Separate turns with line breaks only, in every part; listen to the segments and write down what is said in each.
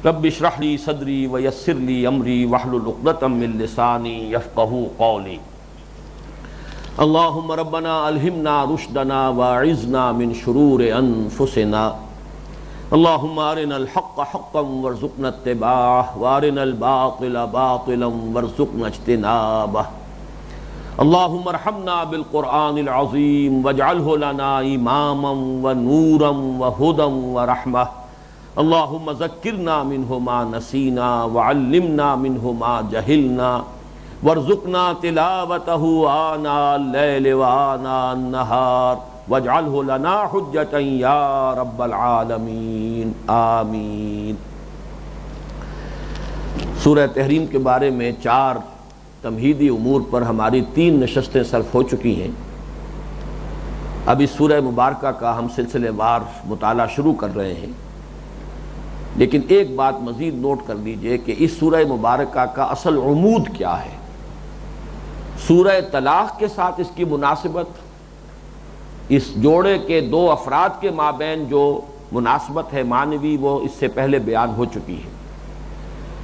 رب اشرح لي صدري ويسر لي امري واحلل عقدة من لساني يفقهوا قولي اللهم ربنا الهمنا رشدنا واعذنا من شرور انفسنا اللهم ارنا الحق حقا وارزقنا اتباعه وارنا الباطل باطلا وارزقنا اجتنابه اللهم ارحمنا بالقرآن العظيم واجعله لنا اماما ونورا وهدى ورحمة اللهم ذکرنا منہ ما نسینا وعلمنا منہ ما جہلنا وارزقنا تلاوتہ آناء اللیل وآناء النہار واجعلہ لنا حجتا یا رب العالمین آمین۔ سورہ تحریم کے بارے میں 4 تمہیدی امور پر ہماری 3 نشستیں صرف ہو چکی ہیں۔ اب اس سورہ مبارکہ کا ہم سلسلے وار مطالعہ شروع کر رہے ہیں، لیکن ایک بات مزید نوٹ کر لیجئے کہ اس سورہ مبارکہ کا اصل عمود کیا ہے۔ سورہ طلاق کے ساتھ اس کی مناسبت، اس جوڑے کے 2 افراد کے مابین جو مناسبت ہے معنوی، وہ اس سے پہلے بیان ہو چکی ہے،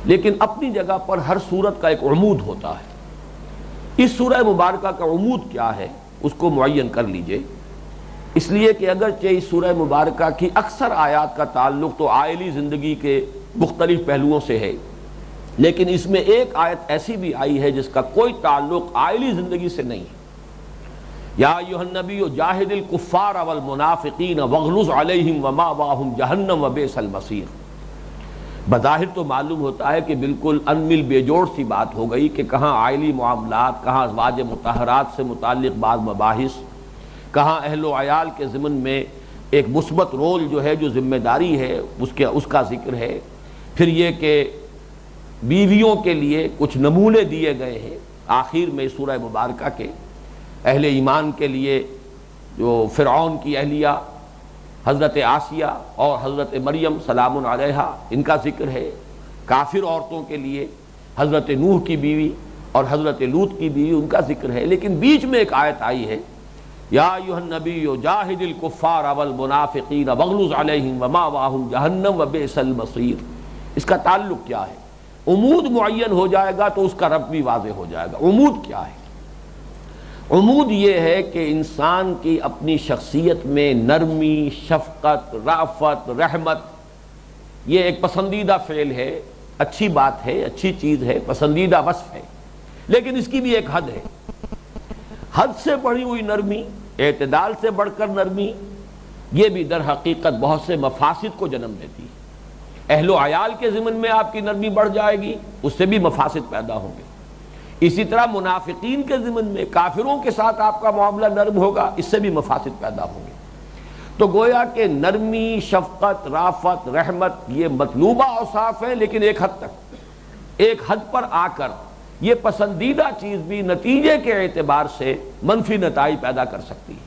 لیکن اپنی جگہ پر ہر سورت کا ایک عمود ہوتا ہے۔ اس سورہ مبارکہ کا عمود کیا ہے اس کو معین کر لیجئے، اس لیے کہ اگرچہ اس سورہ مبارکہ کی اکثر آیات کا تعلق تو عائلی زندگی کے مختلف پہلوؤں سے ہے، لیکن اس میں ایک آیت ایسی بھی آئی ہے جس کا کوئی تعلق عائلی زندگی سے نہیں ہے۔ یا ایھا النبی جاہد الکفار والمنافقین واغلظ علیہم ومأواہم جہنم وبئس المصیر۔ بظاہر تو معلوم ہوتا ہے کہ بالکل انمل بے جوڑ سی بات ہو گئی کہ کہاں عائلی معاملات، کہاں ازواج مطہرات سے متعلق بعض مباحث، کہاں اہل و عیال کے ضمن میں ایک مثبت رول جو ہے، جو ذمہ داری ہے اس کا ذکر ہے۔ پھر یہ کہ بیویوں کے لیے کچھ نمونے دیے گئے ہیں آخر میں سورہ مبارکہ کے، اہل ایمان کے لیے جو فرعون کی اہلیہ حضرت آسیہ اور حضرت مریم سلام علیہا ان کا ذکر ہے، کافر عورتوں کے لیے حضرت نوح کی بیوی اور حضرت لوط کی بیوی ان کا ذکر ہے، لیکن بیچ میں ایک آیت آئی ہے یا ایھا النبی جاہد الکفار والمنافقین واغلظ علیہم ومأواہم جہنم وبئس المصیر۔ اس کا تعلق کیا ہے؟ عمود معین ہو جائے گا تو اس کا رب بھی واضح ہو جائے گا۔ عمود کیا ہے؟ عمود یہ ہے کہ انسان کی اپنی شخصیت میں نرمی، شفقت، رأفت، رحمت، یہ ایک پسندیدہ فعل ہے، اچھی بات ہے، اچھی چیز ہے، پسندیدہ وصف ہے، لیکن اس کی بھی ایک حد ہے۔ حد سے بڑھی ہوئی نرمی، اعتدال سے بڑھ کر نرمی، یہ بھی در حقیقت بہت سے مفاسد کو جنم دیتی ہے۔ اہل و عیال کے ضمن میں آپ کی نرمی بڑھ جائے گی، اس سے بھی مفاسد پیدا ہوں گے۔ اسی طرح منافقین کے ضمن میں کافروں کے ساتھ آپ کا معاملہ نرم ہوگا، اس سے بھی مفاسد پیدا ہوں گے۔ تو گویا کہ نرمی، شفقت، رافت، رحمت یہ مطلوبہ اوصاف ہیں، لیکن ایک حد تک، ایک حد پر آ کر یہ پسندیدہ چیز بھی نتیجے کے اعتبار سے منفی نتائج پیدا کر سکتی ہے۔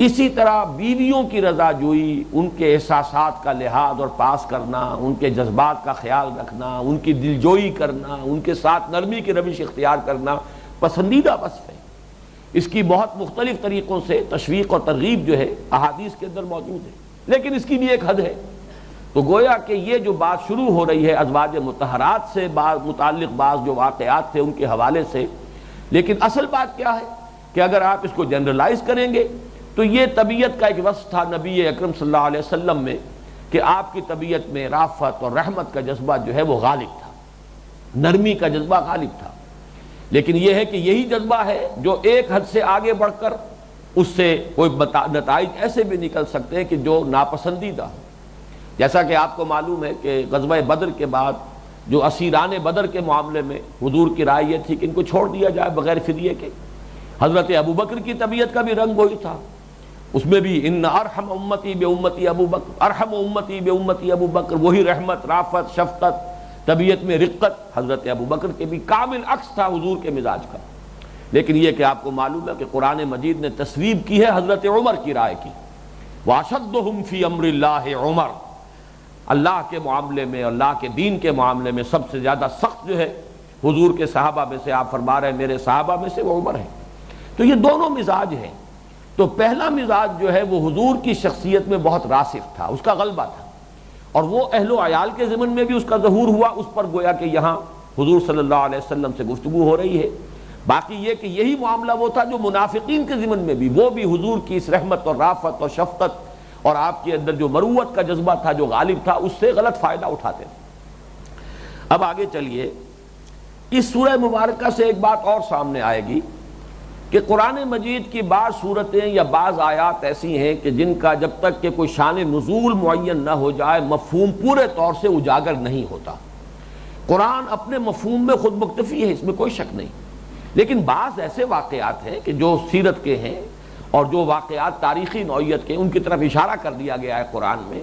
اسی طرح بیویوں کی رضا جوئی، ان کے احساسات کا لحاظ اور پاس کرنا، ان کے جذبات کا خیال رکھنا، ان کی دلجوئی کرنا، ان کے ساتھ نرمی کی روش اختیار کرنا پسندیدہ وصف ہے۔ اس کی بہت مختلف طریقوں سے تشویق اور ترغیب جو ہے احادیث کے اندر موجود ہے، لیکن اس کی بھی ایک حد ہے۔ تو گویا کہ یہ جو بات شروع ہو رہی ہے ازواج مطہرات سے متعلق بعض جو واقعات تھے ان کے حوالے سے، لیکن اصل بات کیا ہے کہ اگر آپ اس کو جنرلائز کریں گے تو یہ طبیعت کا ایک وصف تھا نبی اکرم صلی اللہ علیہ وسلم میں کہ آپ کی طبیعت میں رافت اور رحمت کا جذبہ جو ہے وہ غالب تھا، نرمی کا جذبہ غالب تھا۔ لیکن یہ ہے کہ یہی جذبہ ہے جو ایک حد سے آگے بڑھ کر اس سے کوئی نتائج ایسے بھی نکل سکتے ہیں کہ جو ناپسندیدہ ہو۔ جیسا کہ آپ کو معلوم ہے کہ غزوہ بدر کے بعد جو اسیران بدر کے معاملے میں حضور کی رائے یہ تھی کہ ان کو چھوڑ دیا جائے بغیر فدیے کے۔ حضرت ابوبکر کی طبیعت کا بھی رنگ وہی تھا، اس میں بھی ان ارحم امتی بے امتی ابوبکر، ارحم امتی بے امتی ابوبکر، وہی رحمت، رافت، شفقت، طبیعت میں رقت حضرت ابوبکر کے بھی کامل عکس تھا حضور کے مزاج کا۔ لیکن یہ کہ آپ کو معلوم ہے کہ قرآن مجید نے تصویب کی ہے حضرت عمر کی رائے کی، واشدہم فی امر اللہ عمر، اللہ کے معاملے میں، اللہ کے دین کے معاملے میں سب سے زیادہ سخت جو ہے حضور کے صحابہ میں سے، آپ فرما رہے ہیں میرے صحابہ میں سے وہ عمر ہے۔ تو یہ دونوں مزاج ہیں۔ تو پہلا مزاج جو ہے وہ حضور کی شخصیت میں بہت راسخ تھا، اس کا غلبہ تھا، اور وہ اہل و عیال کے ضمن میں بھی اس کا ظہور ہوا، اس پر گویا کہ یہاں حضور صلی اللہ علیہ وسلم سے گفتگو ہو رہی ہے۔ باقی یہ کہ یہی معاملہ وہ تھا جو منافقین کے ضمن میں بھی، وہ بھی حضور کی اس رحمت اور رافت اور شفقت اور آپ کے اندر جو مروت کا جذبہ تھا جو غالب تھا، اس سے غلط فائدہ اٹھاتے تھے۔ اب آگے چلیے، اس سورہ مبارکہ سے ایک بات اور سامنے آئے گی کہ قرآن مجید کی بعض صورتیں یا بعض آیات ایسی ہیں کہ جن کا جب تک کہ کوئی شان نزول معین نہ ہو جائے مفہوم پورے طور سے اجاگر نہیں ہوتا۔ قرآن اپنے مفہوم میں خود مکتفی ہے، اس میں کوئی شک نہیں، لیکن بعض ایسے واقعات ہیں کہ جو سیرت کے ہیں اور جو واقعات تاریخی نوعیت کے، ان کی طرف اشارہ کر دیا گیا ہے قرآن میں،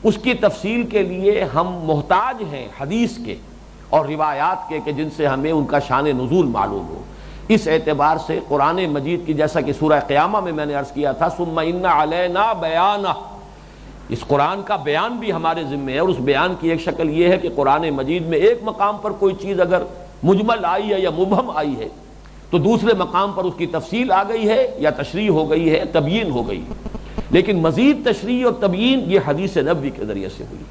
اس کی تفصیل کے لیے ہم محتاج ہیں حدیث کے اور روایات کے کہ جن سے ہمیں ان کا شان نزول معلوم ہو۔ اس اعتبار سے قرآن مجید کی، جیسا کہ سورہ قیامہ میں نے عرض کیا تھا، ثم ان علینا بیانہ، اس قرآن کا بیان بھی ہمارے ذمہ ہے، اور اس بیان کی ایک شکل یہ ہے کہ قرآن مجید میں ایک مقام پر کوئی چیز اگر مجمل آئی ہے یا مبہم آئی ہے تو دوسرے مقام پر اس کی تفصیل آ گئی ہے یا تشریح ہو گئی ہے، تبیین ہو گئی، لیکن مزید تشریح اور تبیین یہ حدیث نبوی کے ذریعے سے ہوئی۔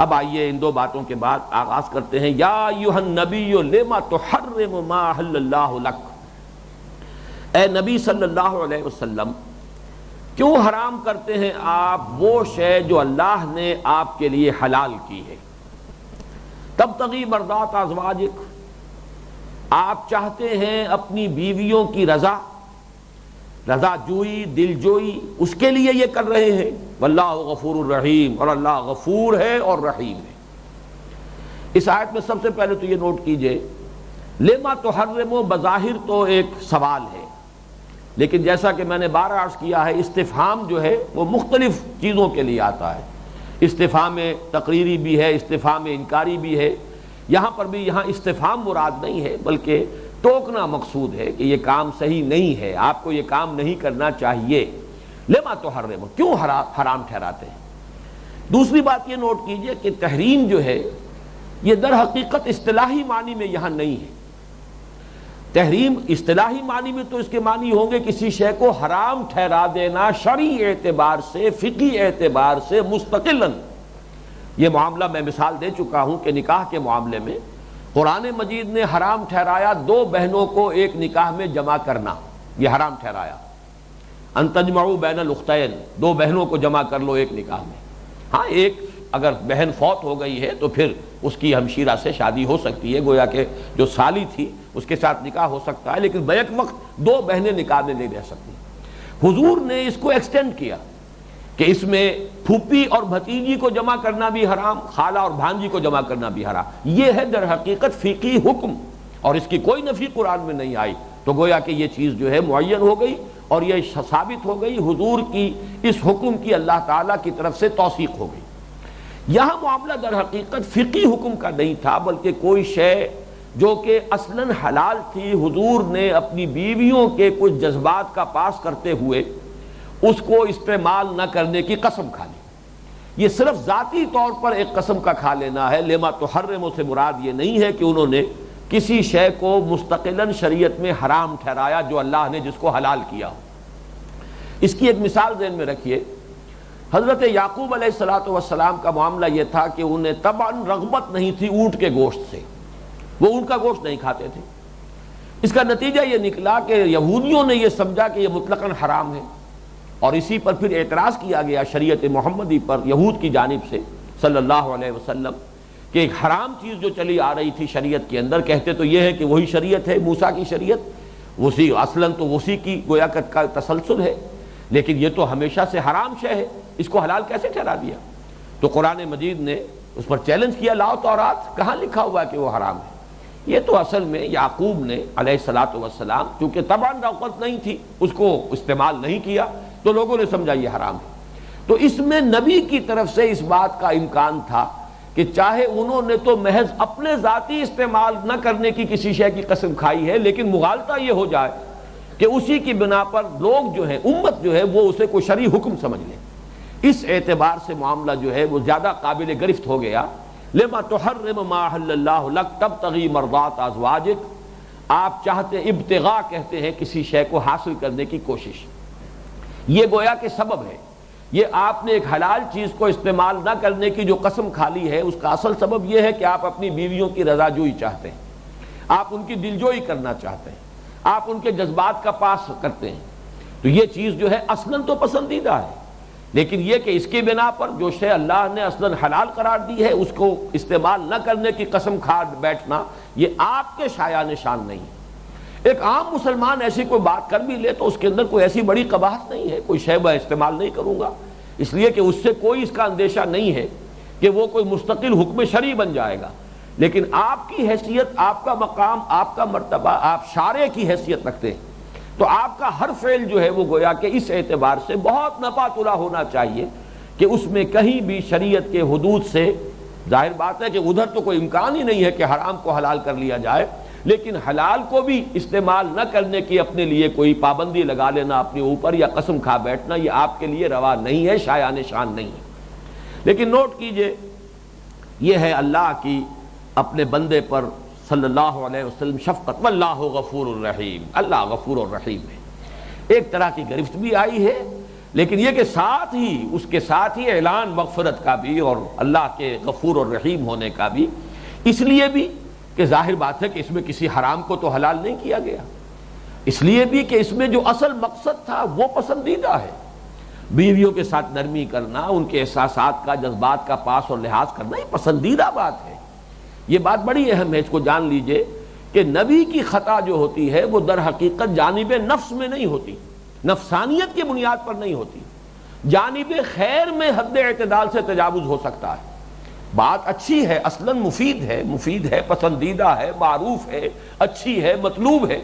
اب آئیے ان دو باتوں کے بعد آغاز کرتے ہیں۔ یا ایھا النبی لما تحرم ما احل اللہ لک، اے نبی صلی اللہ علیہ وسلم کیوں حرام کرتے ہیں آپ وہ شے جو اللہ نے آپ کے لیے حلال کی ہے۔ تبتغی مرضات ازواجک، آپ چاہتے ہیں اپنی بیویوں کی رضا جوئی، دل جوئی، اس کے لیے یہ کر رہے ہیں۔ واللہ غفور الرحیم، اور اللہ غفور ہے اور رحیم ہے۔ اس آیت میں سب سے پہلے تو یہ نوٹ کیجئے، لما تحرم بظاہر تو ایک سوال ہے، لیکن جیسا کہ میں نے بارہ عرض کیا ہے، استفہام جو ہے وہ مختلف چیزوں کے لیے آتا ہے۔ استفہام تقریری بھی ہے، استفہام انکاری بھی ہے۔ یہاں پر بھی یہاں استفہام مراد نہیں ہے بلکہ ٹوکنا مقصود ہے کہ یہ کام صحیح نہیں ہے، آپ کو یہ کام نہیں کرنا چاہیے۔ لما تحرم، کیوں حرام ٹھہراتے ہیں۔ دوسری بات یہ نوٹ کیجئے کہ تحریم جو ہے یہ در حقیقت اصطلاحی معنی میں یہاں نہیں ہے۔ تحریم اصطلاحی معنی میں تو اس کے معنی ہوں گے کسی شے کو حرام ٹھہرا دینا شرعی اعتبار سے، فقہی اعتبار سے مستقلاً۔ یہ معاملہ میں مثال دے چکا ہوں کہ نکاح کے معاملے میں قرآن مجید نے حرام ٹھہرایا دو بہنوں کو ایک نکاح میں جمع کرنا، یہ حرام ٹھہرایا۔ ان تجمعوا بین الاختین، دو بہنوں کو جمع کر لو ایک نکاح میں۔ ہاں، ایک اگر بہن فوت ہو گئی ہے تو پھر اس کی ہمشیرہ سے شادی ہو سکتی ہے، گویا کہ جو سالی تھی اس کے ساتھ نکاح ہو سکتا ہے، لیکن بیک وقت دو بہنیں نکاح میں نہیں رہ سکتی۔ حضور نے اس کو ایکسٹینڈ کیا کہ اس میں پھوپھی اور بھتیجی کو جمع کرنا بھی حرام، خالہ اور بھانجی کو جمع کرنا بھی حرام۔ یہ ہے در حقیقت فقہی حکم، اور اس کی کوئی نفی قرآن میں نہیں آئی، تو گویا کہ یہ چیز جو ہے معین ہو گئی اور یہ ثابت ہو گئی، حضور کی اس حکم کی اللہ تعالیٰ کی طرف سے توثیق ہو گئی۔ یہاں معاملہ در حقیقت فقہی حکم کا نہیں تھا، بلکہ کوئی شے جو کہ اصلاً حلال تھی، حضور نے اپنی بیویوں کے کچھ جذبات کا پاس کرتے ہوئے اس کو استعمال نہ کرنے کی قسم کھا لی۔ یہ صرف ذاتی طور پر ایک قسم کا کھا لینا ہے۔ لما تحرم سے مراد یہ نہیں ہے کہ انہوں نے کسی شے کو مستقلاً شریعت میں حرام ٹھہرایا جو اللہ نے جس کو حلال کیا ہو۔ اس کی ایک مثال ذہن میں رکھیے، حضرت یعقوب علیہ السلام کا معاملہ یہ تھا کہ انہیں طبعاً رغبت نہیں تھی اونٹ کے گوشت سے، وہ اونٹ کا گوشت نہیں کھاتے تھے۔ اس کا نتیجہ یہ نکلا کہ یہودیوں نے یہ سمجھا کہ یہ مطلقاً حرام ہے، اور اسی پر پھر اعتراض کیا گیا شریعت محمدی پر یہود کی جانب سے صلی اللہ علیہ وسلم کہ ایک حرام چیز جو چلی آ رہی تھی شریعت کے اندر، کہتے تو یہ ہے کہ وہی شریعت ہے موسیٰ کی شریعت، وہی اصلاً تو اسی کی گویا کا تسلسل ہے، لیکن یہ تو ہمیشہ سے حرام شے ہے، اس کو حلال کیسے ٹھہرا دیا؟ تو قرآن مجید نے اس پر چیلنج کیا، لاؤ تورات، کہاں لکھا ہوا ہے کہ وہ حرام ہے؟ یہ تو اصل میں یعقوب نے علیہ السلام چونکہ طبعاً رغبت نہیں تھی، اس کو استعمال نہیں کیا تو لوگوں نے سمجھا یہ حرام ہے۔ تو اس میں نبی کی طرف سے اس بات کا امکان تھا کہ چاہے انہوں نے تو محض اپنے ذاتی استعمال نہ کرنے کی کسی شے کی قسم کھائی ہے، لیکن مغالطہ یہ ہو جائے کہ اسی کی بنا پر لوگ جو ہے، امت جو ہے، وہ اسے کوئی شرعی حکم سمجھ لیں۔ اس اعتبار سے معاملہ جو ہے وہ زیادہ قابل گرفت ہو گیا۔ لما تحرم ما احل اللہ لک تبتغی مرضات ازواجک، آپ چاہتے، ابتغاء کہتے ہیں کسی شے کو حاصل کرنے کی کوشش، یہ گویا کہ سبب ہے۔ یہ آپ نے ایک حلال چیز کو استعمال نہ کرنے کی جو قسم کھا لی ہے، اس کا اصل سبب یہ ہے کہ آپ اپنی بیویوں کی رضا جوئی چاہتے ہیں، آپ ان کی دلجوئی کرنا چاہتے ہیں، آپ ان کے جذبات کا پاس کرتے ہیں، تو یہ چیز جو ہے اصلاً تو پسندیدہ ہے، لیکن یہ کہ اس کی بنا پر جو شے اللہ نے اصلاً حلال قرار دی ہے اس کو استعمال نہ کرنے کی قسم کھا بیٹھنا، یہ آپ کے شایان شان نہیں ہے۔ ایک عام مسلمان ایسی کوئی بات کر بھی لے تو اس کے اندر کوئی ایسی بڑی قباحت نہیں ہے، کوئی شے میں استعمال نہیں کروں گا، اس لیے کہ اس سے کوئی اس کا اندیشہ نہیں ہے کہ وہ کوئی مستقل حکم شرعی بن جائے گا، لیکن آپ کی حیثیت، آپ کا مقام، آپ کا مرتبہ، آپ شارع کی حیثیت رکھتے ہیں، تو آپ کا ہر فعل جو ہے وہ گویا کہ اس اعتبار سے بہت نپا تلا ہونا چاہیے کہ اس میں کہیں بھی شریعت کے حدود سے، ظاہر بات ہے کہ ادھر تو کوئی امکان ہی نہیں ہے کہ حرام کو حلال کر لیا جائے، لیکن حلال کو بھی استعمال نہ کرنے کی اپنے لیے کوئی پابندی لگا لینا اپنے اوپر یا قسم کھا بیٹھنا، یہ آپ کے لیے روا نہیں ہے، شایان شان نہیں ہے۔ لیکن نوٹ کیجئے، یہ ہے اللہ کی اپنے بندے پر صلی اللہ علیہ وسلم شفقت، واللہ غفور الرحیم، اللہ غفور الرحیم ہے۔ ایک طرح کی گرفت بھی آئی ہے، لیکن یہ کہ ساتھ ہی اس کے ساتھ ہی اعلان مغفرت کا بھی اور اللہ کے غفور الرحیم ہونے کا بھی، اس لیے بھی کہ ظاہر بات ہے کہ اس میں کسی حرام کو تو حلال نہیں کیا گیا، اس لیے بھی کہ اس میں جو اصل مقصد تھا وہ پسندیدہ ہے، بیویوں کے ساتھ نرمی کرنا، ان کے احساسات کا، جذبات کا پاس اور لحاظ کرنا، یہ پسندیدہ بات ہے۔ یہ بات بڑی اہم ہے، اس کو جان لیجئے کہ نبی کی خطا جو ہوتی ہے وہ در حقیقت جانب نفس میں نہیں ہوتی، نفسانیت کی بنیاد پر نہیں ہوتی، جانب خیر میں حد اعتدال سے تجاوز ہو سکتا ہے۔ بات اچھی ہے، اصلاً مفید ہے، پسندیدہ ہے، معروف ہے، اچھی ہے، مطلوب ہے،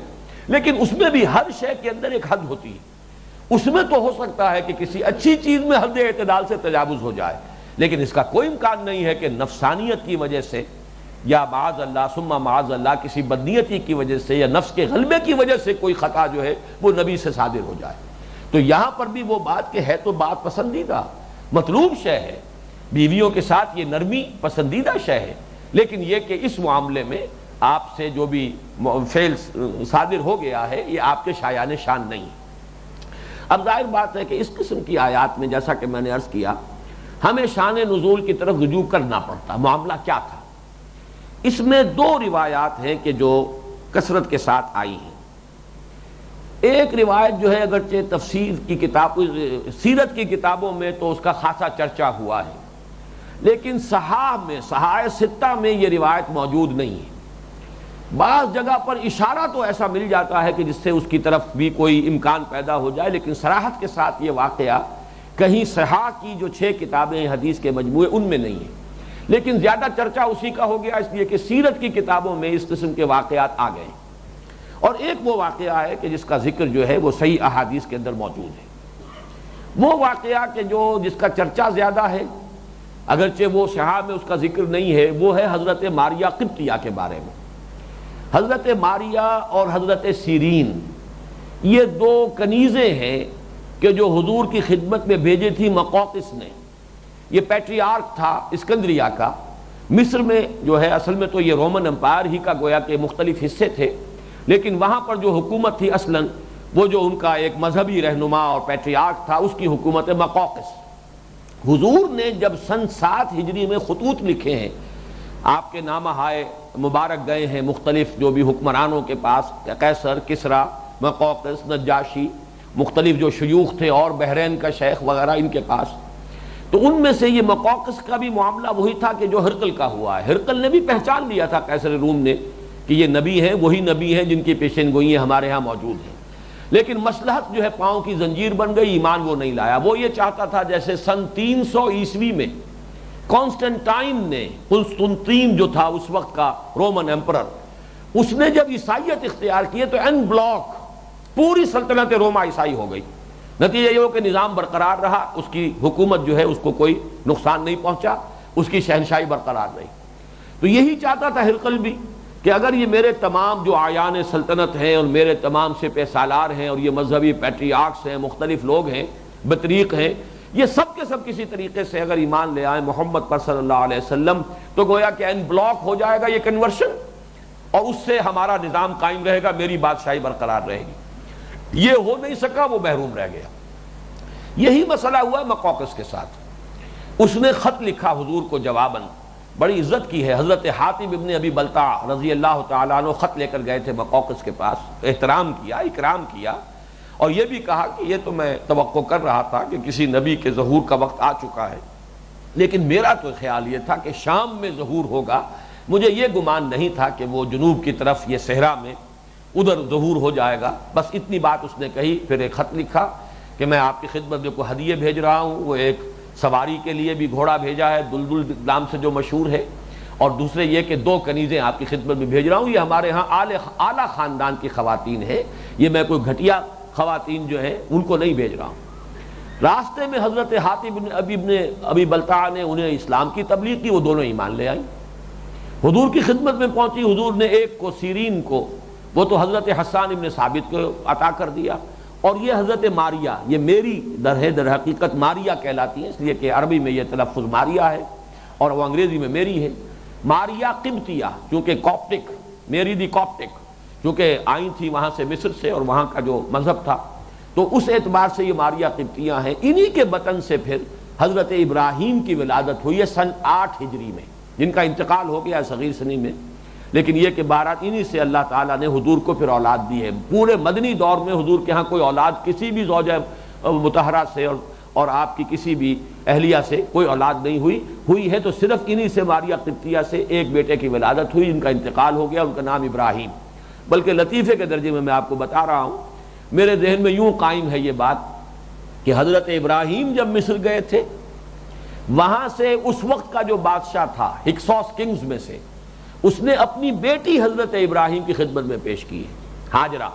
لیکن اس میں بھی ہر شے کے اندر ایک حد ہوتی ہے۔ اس میں تو ہو سکتا ہے کہ کسی اچھی چیز میں حد اعتدال سے تجاوز ہو جائے، لیکن اس کا کوئی امکان نہیں ہے کہ نفسانیت کی وجہ سے یا معاذ اللہ ثم معاذ اللہ کسی بدنیتی کی وجہ سے یا نفس کے غلبے کی وجہ سے کوئی خطا جو ہے وہ نبی سے صادر ہو جائے۔ تو یہاں پر بھی وہ بات کہ ہے تو بات پسندیدہ، مطلوب شے ہے، بیویوں کے ساتھ یہ نرمی پسندیدہ شے ہے، لیکن یہ کہ اس معاملے میں آپ سے جو بھی فعل صادر ہو گیا ہے یہ آپ کے شایان شان نہیں ہے۔ اب ظاہر بات ہے کہ اس قسم کی آیات میں جیسا کہ میں نے عرض کیا ہمیں شان نزول کی طرف رجوع کرنا پڑتا۔ معاملہ کیا تھا؟ اس میں دو روایات ہیں کہ جو کثرت کے ساتھ آئی ہیں۔ ایک روایت جو ہے اگرچہ تفسیر کی کتاب، سیرت کی کتابوں میں تو اس کا خاصا چرچا ہوا ہے، لیکن صحاح میں، صحاح ستہ میں یہ روایت موجود نہیں ہے۔ بعض جگہ پر اشارہ تو ایسا مل جاتا ہے کہ جس سے اس کی طرف بھی کوئی امکان پیدا ہو جائے، لیکن صراحت کے ساتھ یہ واقعہ کہیں صحاح کی جو 6 کتابیں حدیث کے مجموعے ان میں نہیں ہے، لیکن زیادہ چرچا اسی کا ہو گیا اس لیے کہ سیرت کی کتابوں میں اس قسم کے واقعات آ گئے۔ اور ایک وہ واقعہ ہے کہ جس کا ذکر جو ہے وہ صحیح احادیث کے اندر موجود ہے، وہ واقعہ کہ جو جس کا چرچا زیادہ ہے، اگرچہ وہ صحاح میں اس کا ذکر نہیں ہے، وہ ہے حضرت ماریہ قبطیہ کے بارے میں۔ حضرت ماریہ اور حضرت سیرین یہ 2 کنیزیں ہیں کہ جو حضور کی خدمت میں بھیجی تھی مقوقس نے۔ یہ پیٹریارک تھا اسکندریہ کا، مصر میں جو ہے اصل میں تو یہ رومن امپائر ہی کا گویا کہ مختلف حصے تھے، لیکن وہاں پر جو حکومت تھی اصلاً وہ جو ان کا ایک مذہبی رہنما اور پیٹریارک تھا اس کی حکومت مقوقس۔ حضور نے جب سن 7 ہجری میں خطوط لکھے ہیں، آپ کے نامہائے مبارک گئے ہیں مختلف جو بھی حکمرانوں کے پاس، قیصر، کسریٰ، مقوقس، نجاشی، مختلف جو شیوخ تھے اور بحرین کا شیخ وغیرہ ان کے پاس، تو ان میں سے یہ مقوقس کا بھی معاملہ وہی تھا کہ جو ہرقل کا ہوا ہے۔ ہرقل نے بھی پہچان لیا تھا قیصر روم نے کہ یہ نبی ہیں، وہی نبی ہیں جن کی پیشین گوئیاں ہمارے ہاں موجود ہیں، لیکن مصلحت جو ہے پاؤں کی زنجیر بن گئی، ایمان وہ نہیں لایا۔ وہ یہ چاہتا تھا جیسے سن 300 عیسوی میں کانسٹنٹائن نے، قسطنطین جو تھا اس وقت کا رومن ایمپرر، اس نے جب عیسائیت اختیار کی تو این بلاک پوری سلطنت روما عیسائی ہو گئی۔ نتیجہ یہ ہو کہ نظام برقرار رہا، اس کی حکومت جو ہے اس کو کوئی نقصان نہیں پہنچا، اس کی شہنشاہی برقرار رہی۔ تو یہی چاہتا تھا ہرقل بھی کہ اگر یہ میرے تمام جو آیان سلطنت ہیں اور میرے تمام سپہ سالار ہیں اور یہ مذہبی پیٹریارکس ہیں، مختلف لوگ ہیں، بطریق ہیں، یہ سب کے سب کسی طریقے سے اگر ایمان لے آئیں محمد پر صلی اللہ علیہ وسلم تو گویا کہ ان بلاک ہو جائے گا یہ کنورشن، اور اس سے ہمارا نظام قائم رہے گا، میری بادشاہی برقرار رہے گی۔ یہ ہو نہیں سکا، وہ محروم رہ گیا۔ یہی مسئلہ ہوا مقوقس کے ساتھ. اس نے خط لکھا حضور کو جواباً، بڑی عزت کی ہے. حضرت حاتب ابن ابی بلتع رضی اللہ تعالیٰ عنہ خط لے کر گئے تھے مقوقس کے پاس، احترام کیا، اکرام کیا، اور یہ بھی کہا کہ یہ تو میں توقع کر رہا تھا کہ کسی نبی کے ظہور کا وقت آ چکا ہے، لیکن میرا تو خیال یہ تھا کہ شام میں ظہور ہوگا، مجھے یہ گمان نہیں تھا کہ وہ جنوب کی طرف یہ صحرا میں ادھر ظہور ہو جائے گا. بس اتنی بات اس نے کہی. پھر ایک خط لکھا کہ میں آپ کی خدمت میں کوئی ہدیے بھیج رہا ہوں. وہ ایک سواری کے لیے بھی گھوڑا بھیجا ہے دلدل نام سے جو مشہور ہے، اور دوسرے یہ کہ 2 کنیزیں آپ کی خدمت میں بھیج رہا ہوں. یہ ہمارے ہاں اعلیٰ خاندان کی خواتین ہیں، یہ میں کوئی گھٹیا خواتین جو ہیں ان کو نہیں بھیج رہا ہوں. راستے میں حضرت حاتب ابن ابی بلتع نے انہیں اسلام کی تبلیغ کی، وہ دونوں ایمان لے آئیں. حضور کی خدمت میں پہنچی. حضور نے ایک کو سیرین کو، وہ تو حضرت حسان ابن ثابت کو عطا کر دیا، اور یہ حضرت ماریہ، یہ میری در حقیقت ماریہ کہلاتی ہیں، اس لیے کہ عربی میں یہ تلفظ ماریہ ہے اور وہ انگریزی میں میری ہے. ماریہ قبطیہ، چونکہ کاپٹک، میری دی کاپٹک، چونکہ آئی تھی وہاں سے مصر سے اور وہاں کا جو مذہب تھا، تو اس اعتبار سے یہ ماریہ قبطیہ ہیں. انہی کے بطن سے پھر حضرت ابراہیم کی ولادت ہوئی ہے سن 8 ہجری میں، جن کا انتقال ہو گیا صغیر سنی میں، لیکن یہ کہ بہرحال انہی سے اللہ تعالیٰ نے حضور کو پھر اولاد دی ہے. پورے مدنی دور میں حضور کے ہاں کوئی اولاد کسی بھی زوجہ مطہرہ سے اور آپ کی کسی بھی اہلیہ سے کوئی اولاد نہیں ہوئی ہے تو صرف انہی سے ماریہ قبطیہ سے ایک بیٹے کی ولادت ہوئی، ان کا انتقال ہو گیا، ان کا نام ابراہیم. بلکہ لطیفے کے درجے میں آپ کو بتا رہا ہوں، میرے ذہن میں یوں قائم ہے یہ بات کہ حضرت ابراہیم جب مصر گئے تھے، وہاں سے اس وقت کا جو بادشاہ تھا ہکسوس کنگز میں سے، اس نے اپنی بیٹی حضرت ابراہیم کی خدمت میں پیش کی ہے، ہاجرہ،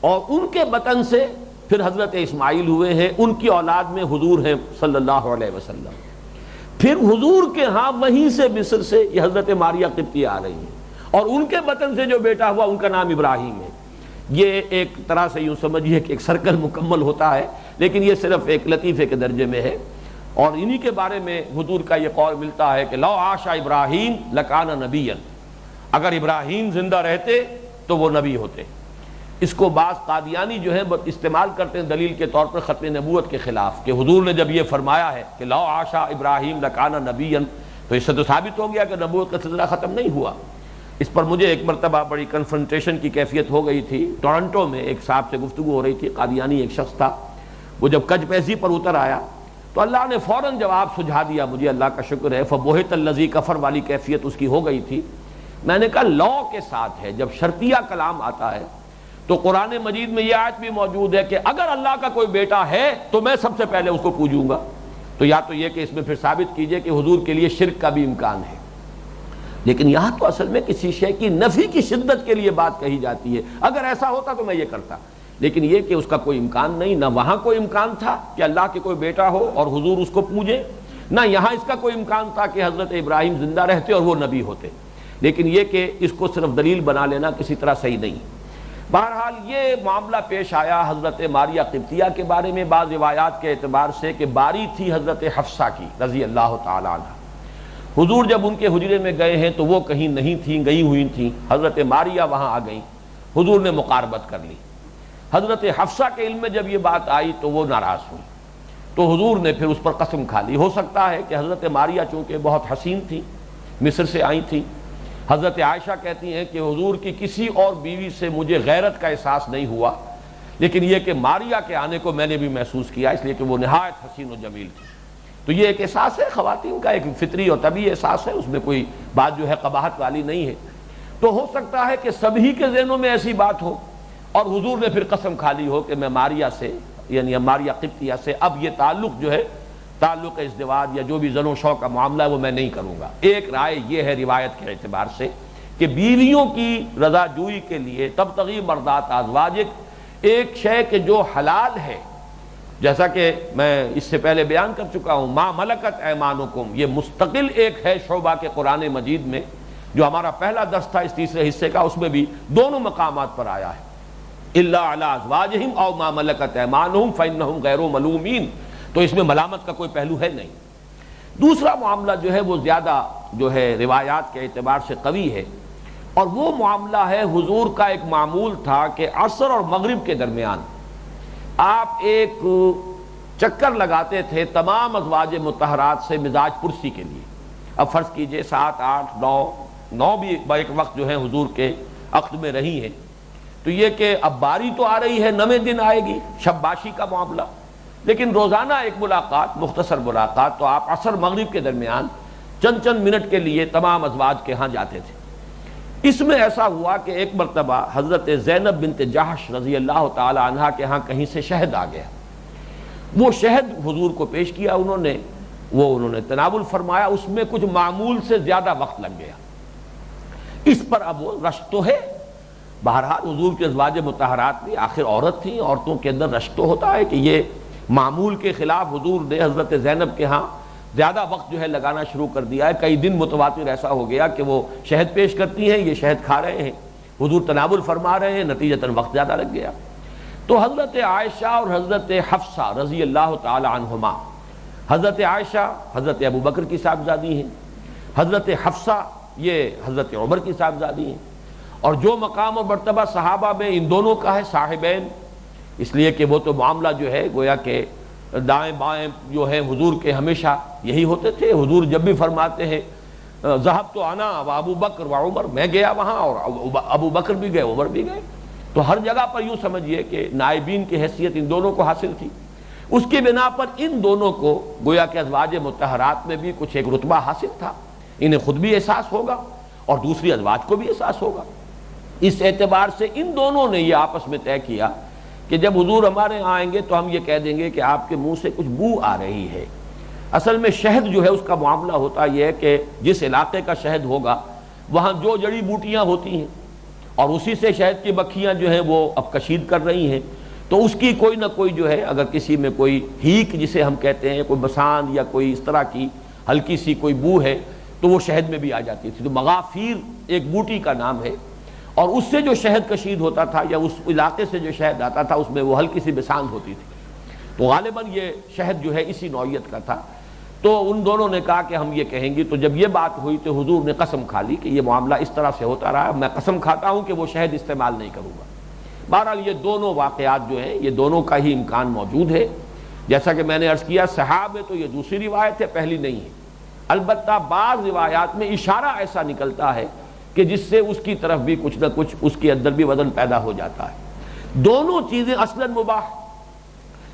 اور ان کے بطن سے پھر حضرت اسماعیل ہوئے ہیں. ان کی اولاد میں حضور ہیں صلی اللہ علیہ وسلم. پھر حضور کے ہاں وہیں سے مصر سے یہ حضرت ماریہ قبطیہ آ رہی ہیں، اور ان کے بطن سے جو بیٹا ہوا ان کا نام ابراہیم ہے. یہ ایک طرح سے یوں سمجھیے کہ ایک سرکل مکمل ہوتا ہے، لیکن یہ صرف ایک لطیفے کے درجے میں ہے. اور انہی کے بارے میں حضور کا یہ قول ملتا ہے کہ لو عاش ابراہیم لکان نبیا، اگر ابراہیم زندہ رہتے تو وہ نبی ہوتے. اس کو بعض قادیانی جو ہے استعمال کرتے ہیں دلیل کے طور پر ختم نبوت کے خلاف، کہ حضور نے جب یہ فرمایا ہے کہ لو عاش ابراہیم لکان نبیا، تو اس سے تو ثابت ہو گیا کہ نبوت کا سلسلہ ختم نہیں ہوا. اس پر مجھے ایک مرتبہ بڑی کنفرنٹیشن کی کیفیت ہو گئی تھی. ٹورنٹو میں ایک صاحب سے گفتگو ہو رہی تھی، قادیانی ایک شخص تھا. وہ جب کج پیسی پر اتر آیا تو اللہ نے فوراً جواب سجھا دیا. مجھے اللہ کا شکر ہے، فبہت الذی کفر والی کیفیت اس کی ہو گئی تھی. میں نے کہا لا کے ساتھ ہے، جب شرطیہ کلام آتا ہے تو قرآن مجید میں یہ آیت بھی موجود ہے کہ اگر اللہ کا کوئی بیٹا ہے تو میں سب سے پہلے اس کو پوجوں گا. تو یا تو یہ کہ اس میں پھر ثابت کیجئے کہ حضور کے لیے شرک کا بھی امکان ہے، لیکن یہاں تو اصل میں کسی شے کی نفی کی شدت کے لیے بات کہی جاتی ہے. اگر ایسا ہوتا تو میں یہ کرتا، لیکن یہ کہ اس کا کوئی امکان نہیں. نہ وہاں کوئی امکان تھا کہ اللہ کے کوئی بیٹا ہو اور حضور اس کو پوجے، نہ یہاں اس کا کوئی امکان تھا کہ حضرت ابراہیم زندہ رہتے اور وہ نبی ہوتے. لیکن یہ کہ اس کو صرف دلیل بنا لینا کسی طرح صحیح نہیں. بہرحال یہ معاملہ پیش آیا حضرت ماریہ قبطیہ کے بارے میں بعض روایات کے اعتبار سے کہ باری تھی حضرت حفصہ کی رضی اللہ تعالی عنہ. حضور جب ان کے حجرے میں گئے ہیں تو وہ کہیں نہیں تھیں، گئی ہوئی تھیں. حضرت ماریہ وہاں آ گئیں، حضور نے مقاربت کر لی. حضرت حفصہ کے علم میں جب یہ بات آئی تو وہ ناراض ہوئی، تو حضور نے پھر اس پر قسم کھا لی. ہو سکتا ہے کہ حضرت ماریہ چونکہ بہت حسین تھی، مصر سے آئی تھیں. حضرت عائشہ کہتی ہیں کہ حضور کی کسی اور بیوی سے مجھے غیرت کا احساس نہیں ہوا، لیکن یہ کہ ماریہ کے آنے کو میں نے بھی محسوس کیا، اس لیے کہ وہ نہایت حسین و جمیل تھی. تو یہ ایک احساس ہے خواتین کا، ایک فطری اور طبیعی احساس ہے، اس میں کوئی بات جو ہے قباحت والی نہیں ہے. تو ہو سکتا ہے کہ سبھی کے ذہنوں میں ایسی بات ہو اور حضور نے پھر قسم کھا لی ہو کہ میں ماریہ سے، یعنی ماریہ قبطیہ سے اب یہ تعلق جو ہے، تعلق ازدواج یا جو بھی زن و شو کا معاملہ ہے وہ میں نہیں کروں گا. ایک رائے یہ ہے روایت کے اعتبار سے کہ بیویوں کی رضا جوئی کے لیے تبتغی مرضات ازواجک، ایک شے کہ جو حلال ہے، جیسا کہ میں اس سے پہلے بیان کر چکا ہوں، ما ملکت ایمانکم، یہ مستقل ایک ہے شعبہ کے قرآن مجید میں، جو ہمارا پہلا درس تھا اس تیسرے حصے کا، اس میں بھی دونوں مقامات پر آیا ہے. الا علی ازواجہم او ما ملکت ایمانہم فانہم غیر ملومین، تو اس میں ملامت کا کوئی پہلو ہے نہیں. دوسرا معاملہ جو ہے وہ زیادہ جو ہے روایات کے اعتبار سے قوی ہے، اور وہ معاملہ ہے حضور کا ایک معمول تھا کہ عصر اور مغرب کے درمیان آپ ایک چکر لگاتے تھے تمام ازواج مطہرات سے مزاج پرسی کے لیے۔ اب فرض کیجئے 7 8 9 بھی ایک وقت جو ہے حضور کے عقد میں رہی ہیں، تو یہ کہ اب باری تو آ رہی ہے، 9ویں دن آئے گی، شب باشی کا معاملہ، لیکن روزانہ ایک ملاقات، مختصر ملاقات، تو آپ عصر مغرب کے درمیان چند منٹ کے لیے تمام ازواج کے ہاں جاتے تھے۔ اس میں ایسا ہوا کہ ایک مرتبہ حضرت زینب بنت جحش رضی اللہ تعالی عنہا کے ہاں کہیں سے شہد آ گیا، وہ شہد حضور کو پیش کیا، انہوں نے تناول فرمایا، اس میں کچھ معمول سے زیادہ وقت لگ گیا۔ اس پر اب وہ رشک تو ہے، بہرحال حضور کے ازواج مطہرات بھی آخر عورت تھیں، عورتوں کے اندر رشک تو ہوتا ہے کہ یہ معمول کے خلاف حضور نے حضرت زینب کے ہاں زیادہ وقت جو ہے لگانا شروع کر دیا ہے۔ کئی دن متواتر ایسا ہو گیا کہ وہ شہد پیش کرتی ہیں، یہ شہد کھا رہے ہیں، حضور تناول فرما رہے ہیں، نتیجتاً وقت زیادہ لگ گیا۔ تو حضرت عائشہ اور حضرت حفصہ رضی اللہ تعالی عنہما، حضرت عائشہ حضرت ابوبکر کی صاحبزادی ہیں، حضرت حفصہ یہ حضرت عمر کی صاحبزادی ہیں، اور جو مقام اور مرتبہ صحابہ میں ان دونوں کا ہے صاحبین، اس لیے کہ وہ تو معاملہ جو ہے گویا کہ دائیں بائیں جو ہے حضور کے ہمیشہ یہی ہوتے تھے۔ حضور جب بھی فرماتے ہیں ذہب تو انا و ابو بکر و عمر، میں گیا وہاں اور ابو بکر بھی گئے، عمر بھی گئے، تو ہر جگہ پر یوں سمجھیے کہ نائبین کی حیثیت ان دونوں کو حاصل تھی۔ اس کی بنا پر ان دونوں کو گویا کہ ازواج مطہرات میں بھی کچھ ایک رتبہ حاصل تھا، انہیں خود بھی احساس ہوگا اور دوسری ازواج کو بھی احساس ہوگا۔ اس اعتبار سے ان دونوں نے یہ آپس میں طے کیا کہ جب حضور ہمارے یہاں آئیں گے تو ہم یہ کہہ دیں گے کہ آپ کے منہ سے کچھ بو آ رہی ہے۔ اصل میں شہد جو ہے اس کا معاملہ ہوتا یہ ہے کہ جس علاقے کا شہد ہوگا وہاں جو جڑی بوٹیاں ہوتی ہیں اور اسی سے شہد کی مکھیاں جو ہیں وہ اب کشید کر رہی ہیں، تو اس کی کوئی نہ کوئی جو ہے، اگر کسی میں کوئی ہیک جسے ہم کہتے ہیں، کوئی بسان یا کوئی اس طرح کی ہلکی سی کوئی بو ہے تو وہ شہد میں بھی آ جاتی تھی۔ تو مغافیر ایک بوٹی کا نام ہے، اور اس سے جو شہد کشید ہوتا تھا یا اس علاقے سے جو شہد آتا تھا اس میں وہ ہلکی سی بسان ہوتی تھی، تو غالباً یہ شہد جو ہے اسی نوعیت کا تھا۔ تو ان دونوں نے کہا کہ ہم یہ کہیں گے، تو جب یہ بات ہوئی تو حضور نے قسم کھا لی کہ یہ معاملہ اس طرح سے ہوتا رہا، میں قسم کھاتا ہوں کہ وہ شہد استعمال نہیں کروں گا۔ بہرحال یہ دونوں واقعات جو ہیں یہ دونوں کا ہی امکان موجود ہے۔ جیسا کہ میں نے عرض کیا صحاب ہے تو یہ دوسری روایت ہے، پہلی نہیں ہے۔ البتہ بعض روایات میں اشارہ ایسا نکلتا ہے کہ جس سے اس کی طرف بھی کچھ نہ کچھ اس کے اندر بھی وزن پیدا ہو جاتا ہے۔ دونوں چیزیں اصلاً مباح،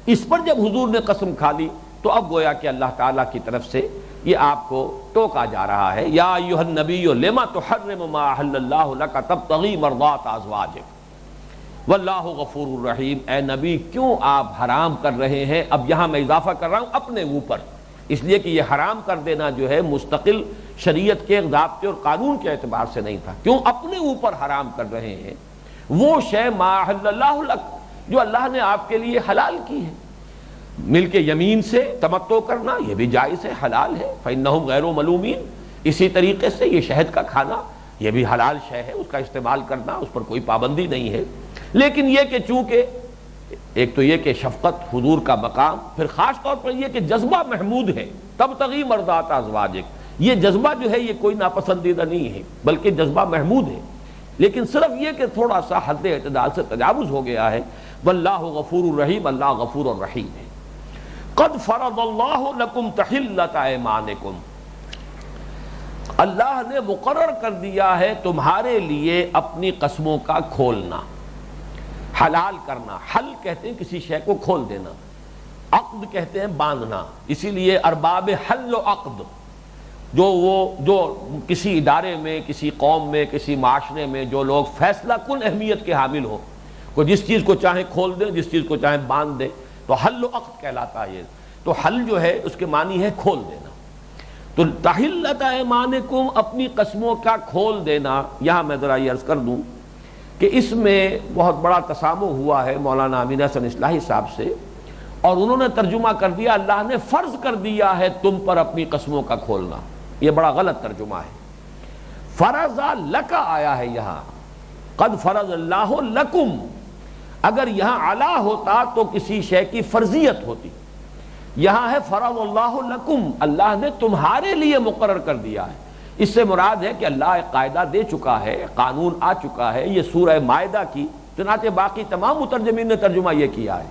اس پر جب حضور نے قسم کھا لی تو اب گویا کہ اللہ تعالیٰ کی طرف سے یہ آپ کو ٹوکا جا رہا ہے، یا ایھا النبی لما تحرم ما احل اللہ لک تبتغی مرضات ازواجک واللہ غفور الرحیم، اے نبی کیوں آپ حرام کر رہے ہیں؟ اب یہاں میں اضافہ کر رہا ہوں اپنے اوپر، اس لیے کہ یہ حرام کر دینا جو ہے مستقل شریعت کے ضابطے اور قانون کے اعتبار سے نہیں تھا، کیوں اپنے اوپر حرام کر رہے ہیں وہ شے ما احل اللہ لک جو اللہ نے آپ کے لیے حلال کی ہے۔ مل کے یمین سے تمتع کرنا یہ بھی جائز ہے، حلال ہے، فإنہم غیر ملومین۔ اسی طریقے سے یہ شہد کا کھانا یہ بھی حلال شے ہے، اس کا استعمال کرنا اس پر کوئی پابندی نہیں ہے، لیکن یہ کہ چونکہ ایک تو یہ کہ شفقت حضور کا مقام، پھر خاص طور پر یہ کہ جذبہ محمود ہے، تبتغی مرضات ازواجک، یہ جذبہ جو ہے یہ کوئی ناپسندیدہ نہیں ہے بلکہ جذبہ محمود ہے، لیکن صرف یہ کہ تھوڑا سا حد اعتدال سے تجاوز ہو گیا ہے۔ واللہ غفور الرحیم، اللہ غفور الرحیم ہے۔ قد فرض اللہ لکم تحلۃ ایمانکم، اللہ نے مقرر کر دیا ہے تمہارے لیے اپنی قسموں کا کھولنا، حلال کرنا۔ حل کہتے ہیں کسی شے کو کھول دینا، عقد کہتے ہیں باندھنا، اسی لیے ارباب حل و عقد جو کسی ادارے میں، کسی قوم میں، کسی معاشرے میں جو لوگ فیصلہ کن اہمیت کے حامل ہو، کوئی جس چیز کو چاہے کھول دے، جس چیز کو چاہے باندھ دے، تو حل و عقد کہلاتا ہے۔ تو حل جو ہے اس کے معنی ہے کھول دینا، تو تحلۃ ایمانکم اپنی قسموں کا کھول دینا۔ یہاں میں ذرا یہ عرض کر دوں کہ اس میں بہت بڑا تسامح ہوا ہے مولانا امین حسن اصلاحی صاحب سے، اور انہوں نے ترجمہ کر دیا اللہ نے فرض کر دیا ہے تم پر اپنی قسموں کا کھولنا، یہ بڑا غلط ترجمہ ہے۔ فرض لک آیا ہے یہاں، قد فرض اللہ لکم، اگر یہاں علا ہوتا تو کسی شے کی فرضیت ہوتی، یہاں ہے فرض اللہ لکم، اللہ نے تمہارے لیے مقرر کر دیا ہے۔ اس سے مراد ہے کہ اللہ ایک قاعدہ دے چکا ہے، قانون آ چکا ہے، یہ سورہ مائدہ کی، چنانچہ باقی تمام مترجمین نے ترجمہ یہ کیا ہے۔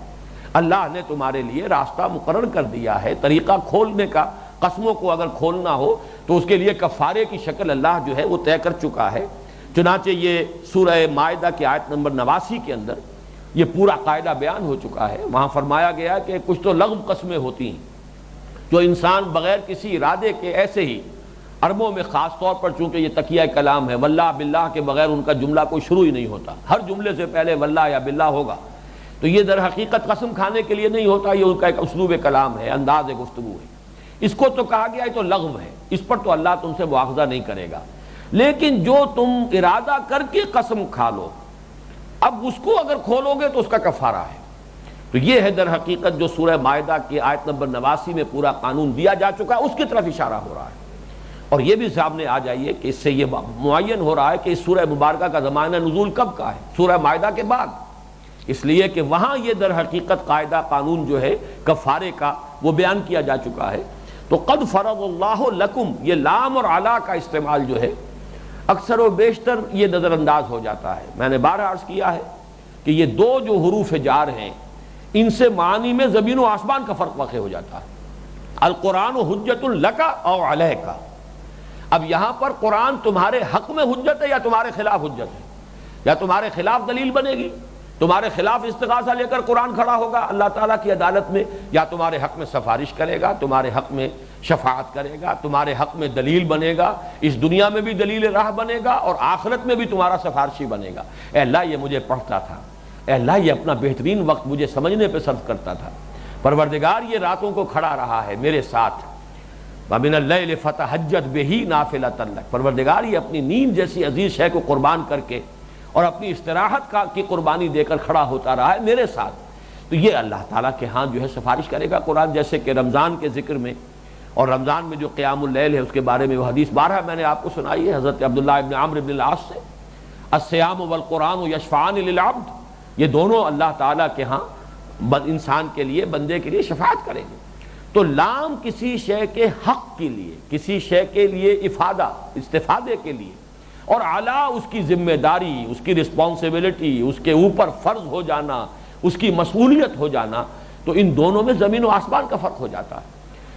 اللہ نے تمہارے لیے راستہ مقرر کر دیا ہے، طریقہ کھولنے کا۔ قسموں کو اگر کھولنا ہو تو اس کے لیے کفارے کی شکل اللہ جو ہے وہ طے کر چکا ہے۔ چنانچہ یہ سورہ مائدہ کی آیت نمبر 89 کے اندر یہ پورا قاعدہ بیان ہو چکا ہے۔ وہاں فرمایا گیا کہ کچھ تو لغو قسمیں ہوتی ہیں جو انسان بغیر کسی ارادے کے ایسے ہی، عربوں میں خاص طور پر چونکہ یہ تقیہ کلام ہے، واللہ باللہ کے بغیر ان کا جملہ کوئی شروع ہی نہیں ہوتا، ہر جملے سے پہلے واللہ یا باللہ ہوگا، تو یہ در حقیقت قسم کھانے کے لیے نہیں ہوتا، یہ ان کا ایک اسلوب کلام ہے، انداز گفتگو ہے۔ اس کو تو کہا گیا ہے تو لغو ہے، اس پر تو اللہ تم سے مواخذہ نہیں کرے گا، لیکن جو تم ارادہ کر کے قسم کھا لو، اب اس کو اگر کھولو گے تو اس کا کفارہ ہے۔ تو یہ ہے در حقیقت جو سورہ مائدہ کی آیت نمبر 89 میں پورا قانون دیا جا چکا ہے، اس کی طرف اشارہ ہو رہا ہے۔ اور یہ بھی سامنے آ جائیے کہ اس سے یہ معین ہو رہا ہے کہ اس سورہ مبارکہ کا زمانہ نزول کب کا ہے؟ سورہ مائدہ کے بعد، اس لیے کہ وہاں یہ در حقیقت قاعدہ قانون جو ہے کفارے کا وہ بیان کیا جا چکا ہے۔ تو قد فرض اللہ لکم، یہ لام اور علا کا استعمال جو ہے اکثر و بیشتر یہ نظر انداز ہو جاتا ہے۔ میں نے بارہا عرض کیا ہے کہ یہ دو جو حروف جار ہیں ان سے معنی میں زمین و آسمان کا فرق واقع ہو جاتا ہے۔ القرآن حجت لک او علیک، اب یہاں پر قرآن تمہارے حق میں حجت ہے یا تمہارے خلاف حجت ہے؟ یا تمہارے خلاف دلیل بنے گی، تمہارے خلاف استغاثہ لے کر قرآن کھڑا ہوگا اللہ تعالیٰ کی عدالت میں، یا تمہارے حق میں سفارش کرے گا، تمہارے حق میں شفاعت کرے گا، تمہارے حق میں دلیل بنے گا، اس دنیا میں بھی دلیل راہ بنے گا اور آخرت میں بھی تمہارا سفارشی بنے گا۔ اے اللہ یہ مجھے پڑھتا تھا، اے اللہ یہ اپنا بہترین وقت مجھے سمجھنے پہ صرف کرتا تھا، پروردگار یہ راتوں کو کھڑا رہا ہے میرے ساتھ، وَمِنَ اللَّيْلِ فَتَہَجَّدْ بِهِ نَافِلَةً لَكَ، پروردگار یہ اپنی نیند جیسی عزیز شے کو قربان کر کے اور اپنی استراحت کی قربانی دے کر کھڑا ہوتا رہا ہے میرے ساتھ۔ تو یہ اللہ تعالیٰ کے ہاں جو ہے سفارش کرے گا قرآن، جیسے کہ رمضان کے ذکر میں اور رمضان میں جو قیام اللیل ہے اس کے بارے میں وہ حدیث بارہا میں نے آپ کو سنائی ہے حضرت عبداللہ ابن عمرو بن العاص سے، الصیام والقرآن یشفعان للعبد، یہ دونوں اللہ تعالیٰ کے ہاں انسان کے لیے، بندے کے لیے شفاعت کریں گے۔ تو لام کسی شے کے حق کے لیے، کسی شے کے لیے افادہ، استفادے کے لیے، اور علا اس کی ذمہ داری، اس کی رسپانسبلٹی، اس کے اوپر فرض ہو جانا، اس کی مسئولیت ہو جانا، تو ان دونوں میں زمین و آسمان کا فرق ہو جاتا ہے۔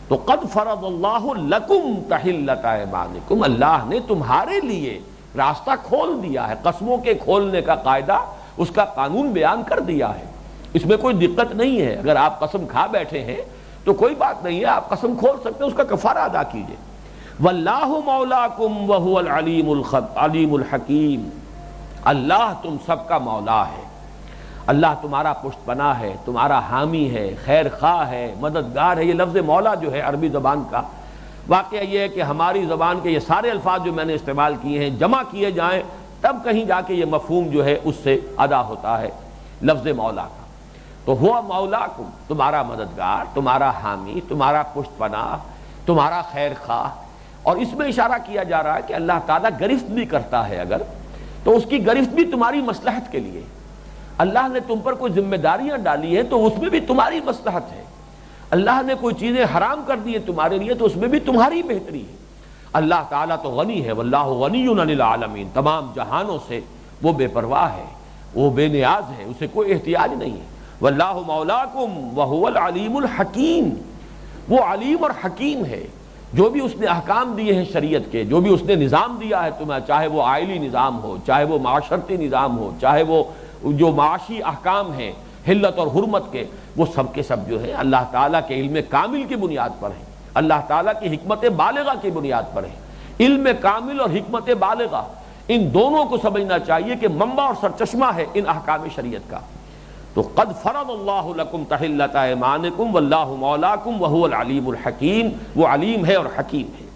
تو قد فرض اللہ لکم تحلۃ ایمانکم، اللہ نے تمہارے لیے راستہ کھول دیا ہے، قسموں کے کھولنے کا قاعدہ، اس کا قانون بیان کر دیا ہے، اس میں کوئی دقت نہیں ہے۔ اگر آپ قسم کھا بیٹھے ہیں تو کوئی بات نہیں ہے، آپ قسم کھول سکتے ہیں، اس کا کفارہ ادا کیجئے۔ واللہ مولاکم وہو العلیم العلیم الحکیم، اللہ تم سب کا مولا ہے، اللہ تمہارا پشت پناہ ہے، تمہارا حامی ہے، خیر خواہ ہے، مددگار ہے۔ یہ لفظ مولا جو ہے عربی زبان کا، واقعہ یہ ہے کہ ہماری زبان کے یہ سارے الفاظ جو میں نے استعمال کیے ہیں جمع کیے جائیں تب کہیں جا کے یہ مفہوم جو ہے اس سے ادا ہوتا ہے لفظ مولا کا۔ تو ہوا مولاکم، تمہارا مددگار، تمہارا حامی، تمہارا پشت پناہ، تمہارا خیر خواہ۔ اور اس میں اشارہ کیا جا رہا ہے کہ اللہ تعالیٰ گرفت بھی کرتا ہے اگر، تو اس کی گرفت بھی تمہاری مصلحت کے لیے۔ اللہ نے تم پر کوئی ذمہ داریاں ڈالی ہیں تو اس میں بھی تمہاری مصلحت ہے، اللہ نے کوئی چیزیں حرام کر دی ہیں تمہارے لیے تو اس میں بھی تمہاری بہتری ہے۔ اللہ تعالیٰ تو غنی ہے، واللہ غنی عن العالمین، تمام جہانوں سے وہ بے پرواہ ہے، وہ بے نیاز ہے، اسے کوئی احتیاج نہیں ہے۔ واللہ مولاکم وہو العلیم الحکیم، وہ علیم اور حکیم ہے، جو بھی اس نے احکام دیے ہیں شریعت کے، جو بھی اس نے نظام دیا ہے تمہیں، چاہے وہ آئلی نظام ہو، چاہے وہ معاشرتی نظام ہو، چاہے وہ جو معاشی احکام ہیں حلت اور حرمت کے، وہ سب کے سب جو ہے اللہ تعالیٰ کے علم کامل کی بنیاد پر ہیں، اللہ تعالیٰ کی حکمت بالغہ کی بنیاد پر ہیں۔ علم کامل اور حکمت بالغہ، ان دونوں کو سمجھنا چاہیے کہ منبع اور سرچشمہ ہے ان احکام شریعت کا۔ تو قد فرض اللہ لکم تحلۃ ایمانکم واللہ مولاکم وہو العلیم الحکیم، وہ علیم ہے اور حکیم ہے۔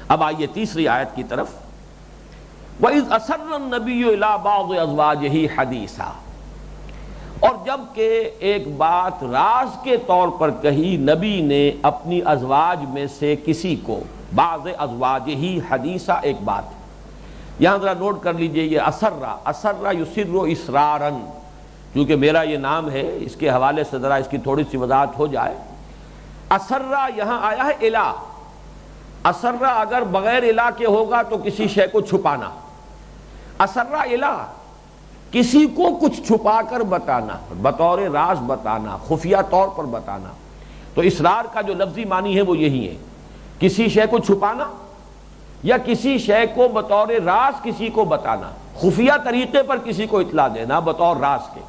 اب آئیے تیسری آیت کی طرف۔ وَإِذْ أَسَرَّ النَّبِيُّ إِلَىٰ بَعْضِ أَزْوَاجِهِ حَدِيثًا، اور جب کہ ایک بات راز کے طور پر کہی نبی نے اپنی ازواج میں سے کسی کو، بعض ازواجہ حدیثہ، ایک بات یہاں ذرا نوٹ کر لیجئے، یہ اسرہ یسر اسراراً، کیونکہ میرا یہ نام ہے اس کے حوالے سے ذرا اس کی تھوڑی سی وضاحت ہو جائے۔ اسرہ یہاں آیا ہے الا، اسرہ اگر بغیر الا کے ہوگا تو کسی شے کو چھپانا، اسرہ الا کسی کو کچھ چھپا کر بتانا، بطور راز بتانا، خفیہ طور پر بتانا۔ تو اسرار کا جو لفظی معنی ہے وہ یہی ہے، کسی شے کو چھپانا یا کسی شے کو بطور راز کسی کو بتانا، خفیہ طریقے پر کسی کو اطلاع دینا بطور راز کے۔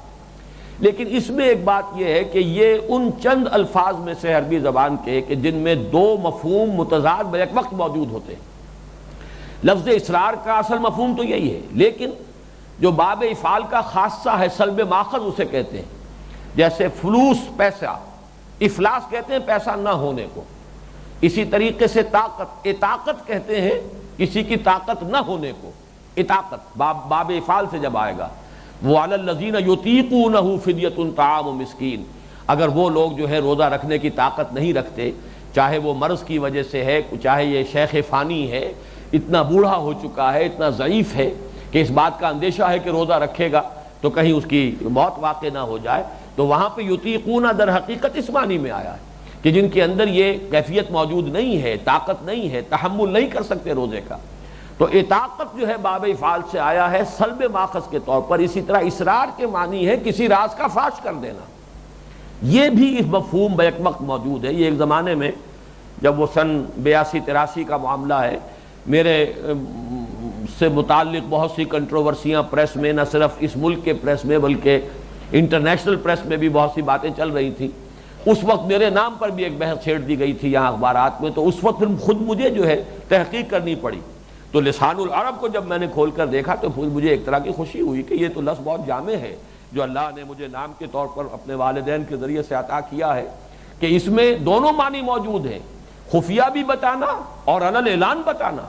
لیکن اس میں ایک بات یہ ہے کہ یہ ان چند الفاظ میں سے عربی زبان کے کہ جن میں دو مفہوم متضاد بیک وقت موجود ہوتے ہیں۔ لفظ اسرار کا اصل مفہوم تو یہی ہے، لیکن جو باب افعال کا خاصہ ہے، سلب ماخذ اسے کہتے ہیں، جیسے فلوس پیسہ، افلاس کہتے ہیں پیسہ نہ ہونے کو، اسی طریقے سے طاقت، اطاقت کہتے ہیں کسی کی طاقت نہ ہونے کو، اطاقت باب افعال سے جب آئے گا، وَعَلَى الَّذِينَ يُطِيقُونَهُ فِدْيَةٌ طَعَامُ مِسْكِينٍ، اگر وہ لوگ جو ہے روزہ رکھنے کی طاقت نہیں رکھتے، چاہے وہ مرض کی وجہ سے ہے، چاہے یہ شیخ فانی ہے، اتنا بوڑھا ہو چکا ہے، اتنا ضعیف ہے کہ اس بات کا اندیشہ ہے کہ روزہ رکھے گا تو کہیں اس کی موت واقع نہ ہو جائے، تو وہاں پہ یطیقون در حقیقت اس معنی میں آیا ہے کہ جن کے اندر یہ کیفیت موجود نہیں ہے، طاقت نہیں ہے، تحمل نہیں کر سکتے روزے کا۔ تو اطاقت جو ہے باب افعال سے آیا ہے سلب ماخذ کے طور پر۔ اسی طرح اسرار کے معنی ہے کسی راز کا فاش کر دینا، یہ بھی اس مفہوم بیک وقت موجود ہے۔ یہ ایک زمانے میں جب وہ سن 82-83 کا معاملہ ہے، میرے سے متعلق بہت سی کنٹروورسیاں پریس میں، نہ صرف اس ملک کے پریس میں بلکہ انٹرنیشنل پریس میں بھی بہت سی باتیں چل رہی تھیں۔ اس وقت میرے نام پر بھی ایک بحث چھیڑ دی گئی تھی یہاں اخبارات میں، تو اس وقت پھر خود مجھے جو ہے تحقیق کرنی پڑی۔ تو لسان العرب کو جب میں نے کھول کر دیکھا تو پھر مجھے ایک طرح کی خوشی ہوئی کہ یہ تو لفظ بہت جامع ہے جو اللہ نے مجھے نام کے طور پر اپنے والدین کے ذریعے سے عطا کیا ہے، کہ اس میں دونوں معنی موجود ہیں، خفیہ بھی بتانا اور علن اعلان بتانا،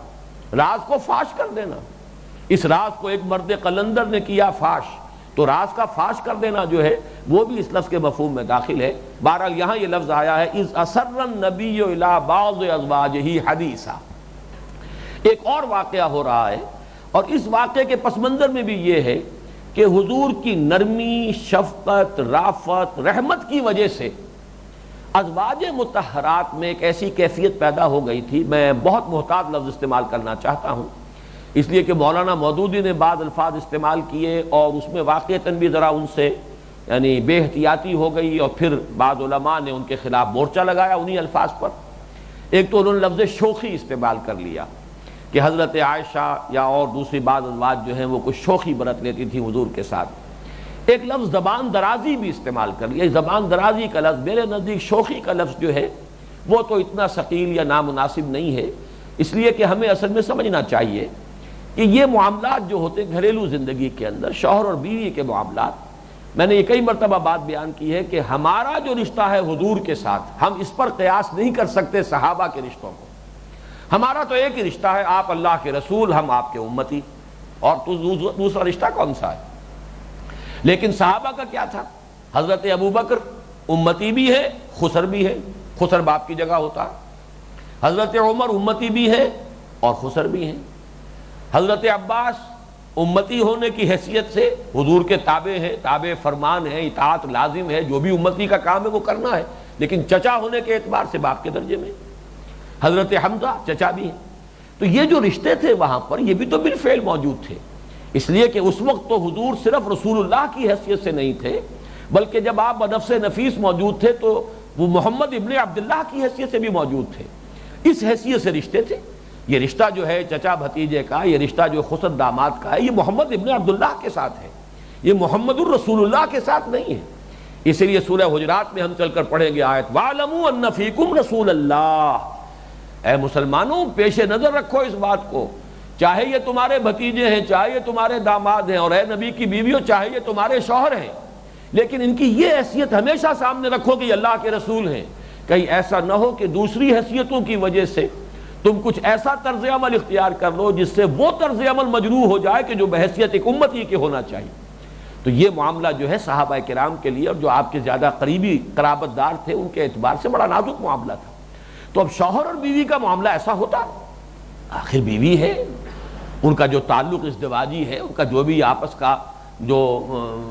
راز کو فاش کر دینا۔ اس راز کو ایک مرد قلندر نے کیا فاش، تو راز کا فاش کر دینا جو ہے وہ بھی اس لفظ کے مفہوم میں داخل ہے۔ بہرحال یہاں یہ لفظ آیا ہے اذ اسر النبی الی بعض ازواجہ حدیثا۔ ایک اور واقعہ ہو رہا ہے، اور اس واقعے کے پس منظر میں بھی یہ ہے کہ حضور کی نرمی، شفقت، رافت، رحمت کی وجہ سے ازواج مطہرات میں ایک ایسی کیفیت پیدا ہو گئی تھی۔ میں بہت محتاط لفظ استعمال کرنا چاہتا ہوں، اس لیے کہ مولانا مودودی نے بعض الفاظ استعمال کیے اور اس میں واقعتاً بھی ذرا ان سے یعنی بے احتیاطی ہو گئی، اور پھر بعض علماء نے ان کے خلاف مورچہ لگایا انہی الفاظ پر۔ ایک تو انہوں نے لفظ شوخی استعمال کر لیا کہ حضرت عائشہ یا اور دوسری بعض ازواج جو ہیں وہ کچھ شوخی برت لیتی تھی حضور کے ساتھ۔ ایک لفظ زبان درازی بھی استعمال کر لیا۔ زبان درازی کا لفظ میرے نزدیک شوخی کا لفظ جو ہے وہ تو اتنا ثقیل یا نامناسب نہیں ہے، اس لیے کہ ہمیں اصل میں سمجھنا چاہیے کہ یہ معاملات جو ہوتے ہیں گھریلو زندگی کے اندر، شوہر اور بیوی کے معاملات، میں نے یہ کئی مرتبہ بات بیان کی ہے کہ ہمارا جو رشتہ ہے حضور کے ساتھ، ہم اس پر قیاس نہیں کر سکتے صحابہ کے رشتوں کو۔ ہمارا تو ایک ہی رشتہ ہے، آپ اللہ کے رسول، ہم آپ کے امتی، اور تو دوسرا رشتہ کون سا ہے؟ لیکن صحابہ کا کیا تھا؟ حضرت ابوبکر امتی بھی ہے، خسر بھی ہے، خسر باپ کی جگہ ہوتا ہے۔ حضرت عمر امتی بھی ہے اور خسر بھی ہیں۔ حضرت عباس امتی ہونے کی حیثیت سے حضور کے تابع ہیں، تابع فرمان ہیں، اطاعت لازم ہے، جو بھی امتی کا کام ہے وہ کرنا ہے، لیکن چچا ہونے کے اعتبار سے باپ کے درجے میں۔ حضرت حمزہ چچا بھی ہیں۔ تو یہ جو رشتے تھے وہاں پر یہ بھی تو بالفعل موجود تھے، اس لیے کہ اس وقت تو حضور صرف رسول اللہ کی حیثیت سے نہیں تھے، بلکہ جب آپ بنفس نفیس موجود تھے تو وہ محمد ابن عبداللہ کی حیثیت سے بھی موجود تھے۔ اس حیثیت سے رشتے تھے۔ یہ رشتہ جو ہے چچا بھتیجے کا، یہ رشتہ جو خسر داماد کا ہے، یہ محمد ابن عبداللہ کے ساتھ ہے، یہ محمد الرسول اللہ کے ساتھ نہیں ہے۔ اسی لیے سورہ حجرات میں ہم چل کر پڑھیں گے آیت وَاعْلَمُوا أَنَّ فِيكُمْ رَسُولَ اللَّهِ، اے مسلمانوں پیش نظر رکھو اس بات کو، چاہے یہ تمہارے بھتیجے ہیں، چاہے یہ تمہارے داماد ہیں، اور اے نبی کی بیویوں چاہے یہ تمہارے شوہر ہیں، لیکن ان کی یہ حیثیت ہمیشہ سامنے رکھو کہ یہ اللہ کے رسول ہیں۔ کہیں ایسا نہ ہو کہ دوسری حیثیتوں کی وجہ سے تم کچھ ایسا طرز عمل اختیار کر لو جس سے وہ طرز عمل مجروح ہو جائے کہ جو بحیثیت ایک امتی کے ہونا چاہیے۔ تو یہ معاملہ جو ہے صحابہ کرام کے لیے اور جو آپ کے زیادہ قریبی قرابت دار تھے ان کے اعتبار سے بڑا نازک معاملہ تھا۔ تو اب شوہر اور بیوی کا معاملہ ایسا ہوتا، آخر بیوی ہے، ان کا جو تعلق ازدواجی ہے، ان کا جو بھی آپس کا جو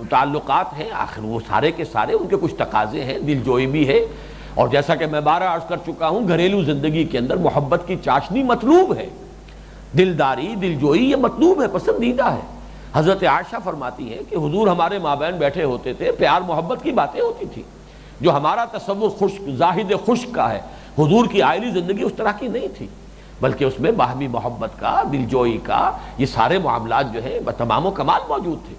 تعلقات ہیں، آخر وہ سارے کے سارے ان کے کچھ تقاضے ہیں، دل جوئی بھی ہے، اور جیسا کہ میں بارہ عرض کر چکا ہوں گھریلو زندگی کے اندر محبت کی چاشنی مطلوب ہے، دلداری، دل جوئی یہ مطلوب ہے، پسندیدہ ہے۔ حضرت عائشہ فرماتی ہیں کہ حضور ہمارے مابین بیٹھے ہوتے تھے، پیار محبت کی باتیں ہوتی تھی، جو ہمارا تصور خشک زاہد خشک کا ہے، حضور کی آئلی زندگی اس طرح کی نہیں تھی، بلکہ اس میں باہمی محبت کا، دلجوئی کا، یہ سارے معاملات جو ہیں تمام و کمال موجود تھے۔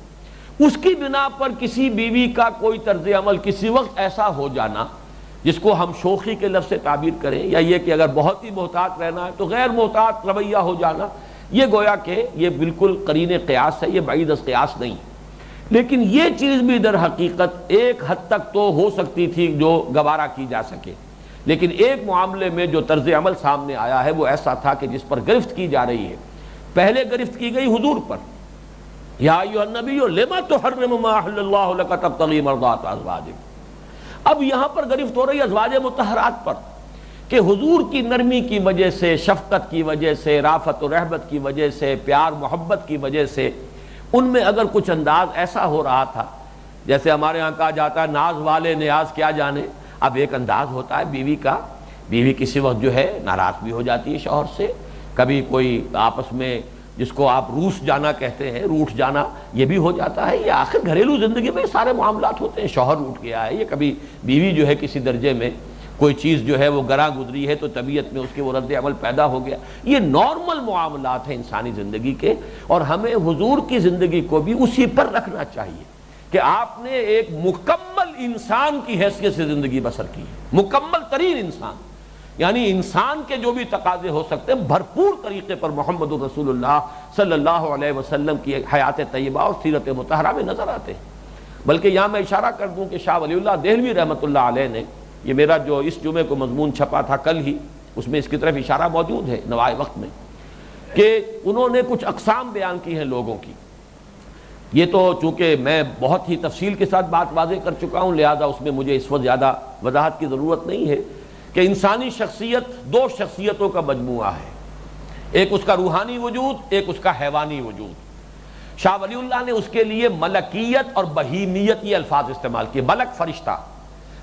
اس کی بنا پر کسی بیوی کا کوئی طرز عمل کسی وقت ایسا ہو جانا جس کو ہم شوخی کے لفظ سے تعبیر کریں، یا یہ کہ اگر بہت ہی محتاط رہنا ہے تو غیر محتاط رویہ ہو جانا، یہ گویا کہ یہ بالکل قرین قیاس ہے، یہ بعید از قیاس نہیں۔ لیکن یہ چیز بھی در حقیقت ایک حد تک تو ہو سکتی تھی جو گوارا کی جا سکے، لیکن ایک معاملے میں جو طرز عمل سامنے آیا ہے وہ ایسا تھا کہ جس پر گرفت کی جا رہی ہے۔ پہلے گرفت کی گئی حضور پر، یا ایھا النبی لما تحرم ما احل اللہ لک تبتغی مرضات ازواجک۔ اب یہاں پر گرفت ہو رہی ازواج مطہرات پر کہ حضور کی نرمی کی وجہ سے، شفقت کی وجہ سے، رافت و رحمت کی وجہ سے، پیار محبت کی وجہ سے ان میں اگر کچھ انداز ایسا ہو رہا تھا، جیسے ہمارے ہاں کہا جاتا ہے ناز والے نیاز کیا جانے۔ اب ایک انداز ہوتا ہے بیوی کا، بیوی کسی وقت جو ہے ناراض بھی ہو جاتی ہے شوہر سے، کبھی کوئی آپس میں جس کو آپ روس جانا کہتے ہیں، روٹھ جانا، یہ بھی ہو جاتا ہے۔ یہ آخر گھریلو زندگی میں سارے معاملات ہوتے ہیں، شوہر روٹھ گیا ہے، یہ کبھی بیوی جو ہے کسی درجے میں کوئی چیز جو ہے وہ گراں گزری ہے تو طبیعت میں اس کے وہ رد عمل پیدا ہو گیا، یہ نارمل معاملات ہیں انسانی زندگی کے، اور ہمیں حضور کی زندگی کو بھی اسی پر رکھنا چاہیے کہ آپ نے ایک مکمل انسان کی حیثیت سے زندگی بسر کی ہے، مکمل ترین انسان، یعنی انسان کے جو بھی تقاضے ہو سکتے ہیں بھرپور طریقے پر محمد الرسول اللہ صلی اللہ علیہ وسلم کی حیات طیبہ اور سیرت مطہرہ میں نظر آتے ہیں۔ بلکہ یہاں میں اشارہ کر دوں کہ شاہ ولی اللہ دہلوی رحمۃ اللہ علیہ نے، یہ میرا جو اس جمعے کو مضمون چھپا تھا کل ہی، اس میں اس کی طرف اشارہ موجود ہے نوائے وقت میں، کہ انہوں نے کچھ اقسام بیان کی ہیں لوگوں کی۔ یہ تو چونکہ میں بہت ہی تفصیل کے ساتھ بات واضح کر چکا ہوں، لہذا اس میں مجھے اس وقت زیادہ وضاحت کی ضرورت نہیں ہے کہ انسانی شخصیت دو شخصیتوں کا مجموعہ ہے، ایک اس کا روحانی وجود، ایک اس کا حیوانی وجود۔ شاہ ولی اللہ نے اس کے لیے ملکیت اور بہیمیت یہ الفاظ استعمال کیے۔ ملک فرشتہ،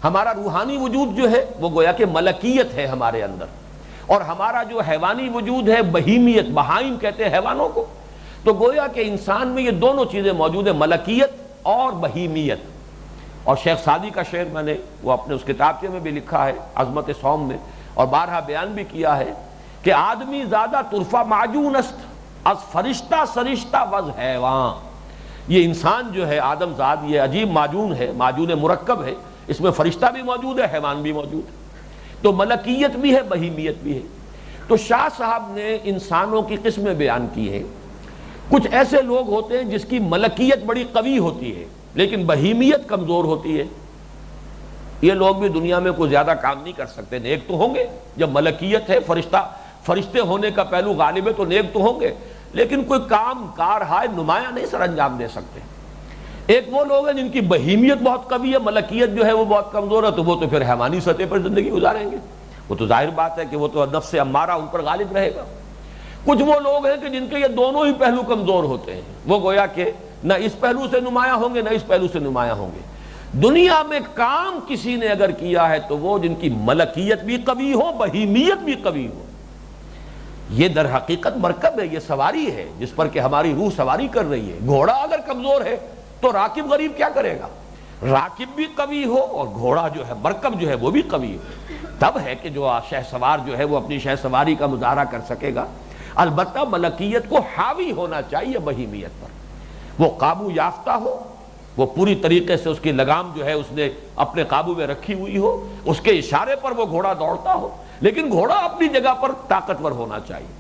ہمارا روحانی وجود جو ہے وہ گویا کہ ملکیت ہے ہمارے اندر، اور ہمارا جو حیوانی وجود ہے بہیمیت، بہائم کہتے ہیں حیوانوں کو، تو گویا کہ انسان میں یہ دونوں چیزیں موجود ہیں، ملکیت اور بہیمیت۔ اور شیخ سعدی کا شعر میں نے وہ اپنے اس کتابچے میں بھی لکھا ہے عظمت صوم میں، اور بارہا بیان بھی کیا ہے کہ آدمی زیادہ طرفہ معجون است از فرشتہ سرشتہ وز حیوان۔ یہ انسان جو ہے آدم زاد یہ عجیب معجون ہے، معجون مرکب ہے، اس میں فرشتہ بھی موجود ہے، حیوان بھی موجود ہے، تو ملکیت بھی ہے، بہیمیت بھی ہے۔ تو شاہ صاحب نے انسانوں کی قسمیں بیان کی ہیں۔ کچھ ایسے لوگ ہوتے ہیں جس کی ملکیت بڑی قوی ہوتی ہے لیکن بہیمیت کمزور ہوتی ہے، یہ لوگ بھی دنیا میں کوئی زیادہ کام نہیں کر سکتے، نیک تو ہوں گے، جب ملکیت ہے، فرشتے ہونے کا پہلو غالب ہے تو نیک تو ہوں گے، لیکن کوئی کام کار ہائے نمایاں نہیں سر انجام دے سکتے۔ ایک وہ لوگ ہیں جن کی بہیمیت بہت قوی ہے، ملکیت جو ہے وہ بہت کمزور ہے، تو وہ تو پھر حیوانی سطح پر زندگی گزاریں گے، وہ تو ظاہر بات ہے کہ وہ تو نفس امارہ ان پر غالب رہے گا۔ کچھ وہ لوگ ہیں کہ جن کے یہ دونوں ہی پہلو کمزور ہوتے ہیں، وہ گویا کہ نہ اس پہلو سے نمایاں ہوں گے نہ اس پہلو سے نمایاں ہوں گے۔ دنیا میں کام کسی نے اگر کیا ہے تو وہ جن کی ملکیت بھی قوی ہو، بہیمیت بھی قوی ہو۔ یہ در حقیقت مرکب ہے، یہ سواری ہے جس پر کہ ہماری روح سواری کر رہی ہے۔ گھوڑا اگر کمزور ہے تو راکب غریب کیا کرے گا؟ راکب بھی قوی ہو اور گھوڑا جو ہے، مرکب جو ہے وہ بھی قوی ہو، تب ہے کہ جو شہ سوار جو ہے وہ اپنی شہ سواری کا مظاہرہ کر سکے گا۔ البتہ ملکیت کو حاوی ہونا چاہیے بہیمیت پر، وہ قابو یافتہ ہو، وہ پوری طریقے سے اس کی لگام جو ہے اس نے اپنے قابو میں رکھی ہوئی ہو، اس کے اشارے پر وہ گھوڑا دوڑتا ہو، لیکن گھوڑا اپنی جگہ پر طاقتور ہونا چاہیے۔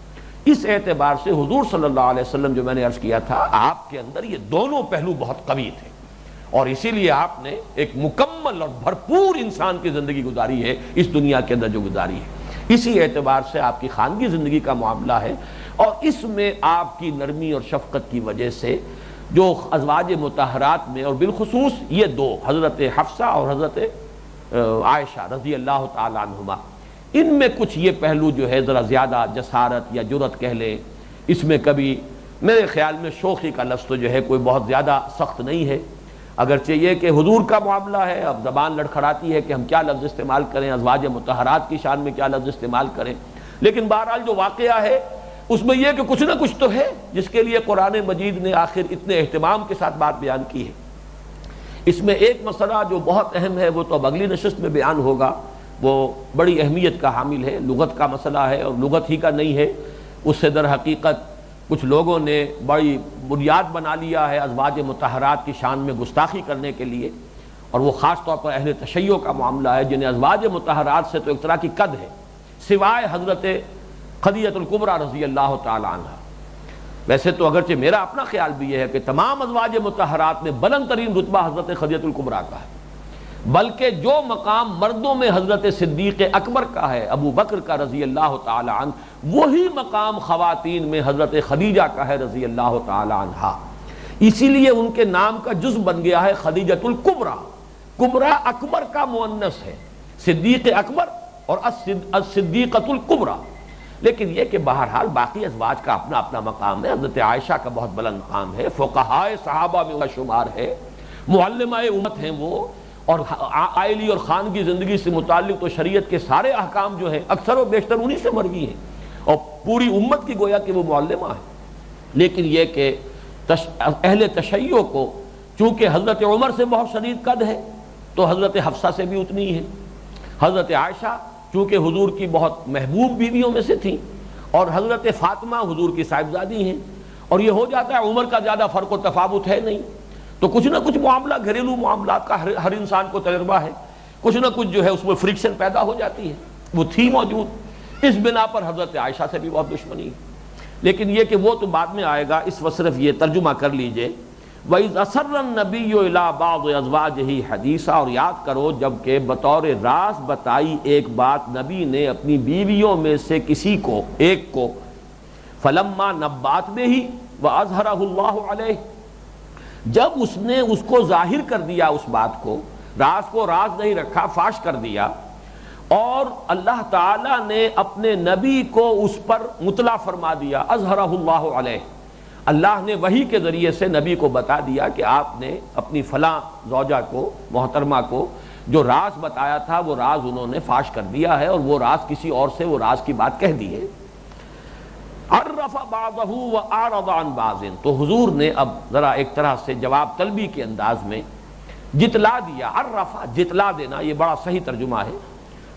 اس اعتبار سے حضور صلی اللہ علیہ وسلم جو میں نے عرض کیا تھا، آپ کے اندر یہ دونوں پہلو بہت قوی تھے، اور اسی لیے آپ نے ایک مکمل اور بھرپور انسان کی زندگی گزاری ہے اس دنیا کے اندر جو گزاری ہے۔ اسی اعتبار سے آپ کی خانگی زندگی کا معاملہ ہے، اور اس میں آپ کی نرمی اور شفقت کی وجہ سے جو ازواج مطہرات میں، اور بالخصوص یہ دو حضرت حفصہ اور حضرت عائشہ رضی اللہ تعالی عنہما، ان میں کچھ یہ پہلو جو ہے ذرا زیادہ جسارت یا جرأت کہہ لیں، اس میں کبھی میرے خیال میں شوخی کا لفظ تو جو ہے کوئی بہت زیادہ سخت نہیں ہے، اگرچہ یہ کہ حضور کا معاملہ ہے، اب زبان لڑکھڑاتی ہے کہ ہم کیا لفظ استعمال کریں، ازواج مطہرات کی شان میں کیا لفظ استعمال کریں، لیکن بہرحال جو واقعہ ہے اس میں یہ کہ کچھ نہ کچھ تو ہے جس کے لیے قرآن مجید نے آخر اتنے اہتمام کے ساتھ بات بیان کی ہے۔ اس میں ایک مسئلہ جو بہت اہم ہے وہ تو اب اگلی نشست میں بیان ہوگا، وہ بڑی اہمیت کا حامل ہے، لغت کا مسئلہ ہے، اور لغت ہی کا نہیں ہے، اس سے در حقیقت کچھ لوگوں نے بڑی بنیاد بنا لیا ہے ازواج مطہرات کی شان میں گستاخی کرنے کے لیے، اور وہ خاص طور پر اہل تشیع کا معاملہ ہے جنہیں ازواج مطہرات سے تو ایک طرح کی قد ہے، سوائے حضرت خدیجہ الکبریٰ رضی اللہ تعالی عنہ۔ ویسے تو اگرچہ میرا اپنا خیال بھی یہ ہے کہ تمام ازواج مطہرات میں بلند ترین رتبہ حضرت خدیجہ الکبریٰ کا ہے، بلکہ جو مقام مردوں میں حضرت صدیق اکبر کا ہے، ابو بکر کا رضی اللہ تعالی عنہ، وہی مقام خواتین میں حضرت خدیجہ کا ہے رضی اللہ تعالی عنہا۔ اسی لیے ان کے نام کا جز بن گیا ہے خدیجۃ الکبریٰ۔ کبریٰ اکبر کا مؤنث ہے، صدیق اکبر اور الصدیقۃ الکبریٰ۔ لیکن یہ کہ بہرحال باقی ازواج کا اپنا اپنا مقام ہے۔ حضرت عائشہ کا بہت بلند مقام ہے، فقہائے صحابہ میں ان کا شمار ہے، معلمہ امت ہیں وہ، اور عائلی اور خانگی زندگی سے متعلق تو شریعت کے سارے احکام جو ہیں اکثر و بیشتر انہی سے مروی ہیں، اور پوری امت کی گویا کہ وہ معلمہ ہے۔ لیکن یہ کہ اہل تشیع کو چونکہ حضرت عمر سے بہت شدید قد ہے تو حضرت حفصہ سے بھی اتنی ہے، حضرت عائشہ چونکہ حضور کی بہت محبوب بیویوں میں سے تھیں، اور حضرت فاطمہ حضور کی صاحبزادی ہیں، اور یہ ہو جاتا ہے عمر کا زیادہ فرق و تفاوت ہے نہیں، تو کچھ نہ کچھ معاملہ گھریلو معاملات کا ہر انسان کو تجربہ ہے، کچھ نہ کچھ جو ہے اس میں فرکشن پیدا ہو جاتی ہے، وہ تھی موجود، اس بنا پر حضرت عائشہ سے بھی بہت دشمنی ہے۔ لیکن یہ کہ وہ تو بعد میں آئے گا، اس وقت صرف یہ ترجمہ کر لیجئے، وَإِذْ أَسَرَّ النَّبِيُّ إِلَىٰ بَعْضِ أَزْوَاجِهِ حَدِيثًا، اور یاد کرو جب کہ بطور راز بتائی ایک بات نبی نے اپنی بیویوں میں سے کسی کو، ایک کو، فَلَمَّا نَبَّأَتْ بِهِ وَأَظْهَرَهُ اللَّهُ عَلَيْهِ، جب اس نے اس کو ظاہر کر دیا، اس بات کو، راز کو راز نہیں رکھا، فاش کر دیا، اور اللہ تعالیٰ نے اپنے نبی کو اس پر مطلع فرما دیا، اظہرہ اللہ علیہ، اللہ نے وحی کے ذریعے سے نبی کو بتا دیا کہ آپ نے اپنی فلاں زوجہ کو، محترمہ کو، جو راز بتایا تھا وہ راز انہوں نے فاش کر دیا ہے، اور وہ راز کسی اور سے وہ راز کی بات کہہ دی ہے۔ عرف بعضہ واعرض عن بعض، تو حضور نے اب ذرا ایک طرح سے جواب طلبی کے انداز میں جتلا دیا، عرف جتلا دینا، یہ بڑا صحیح ترجمہ ہے،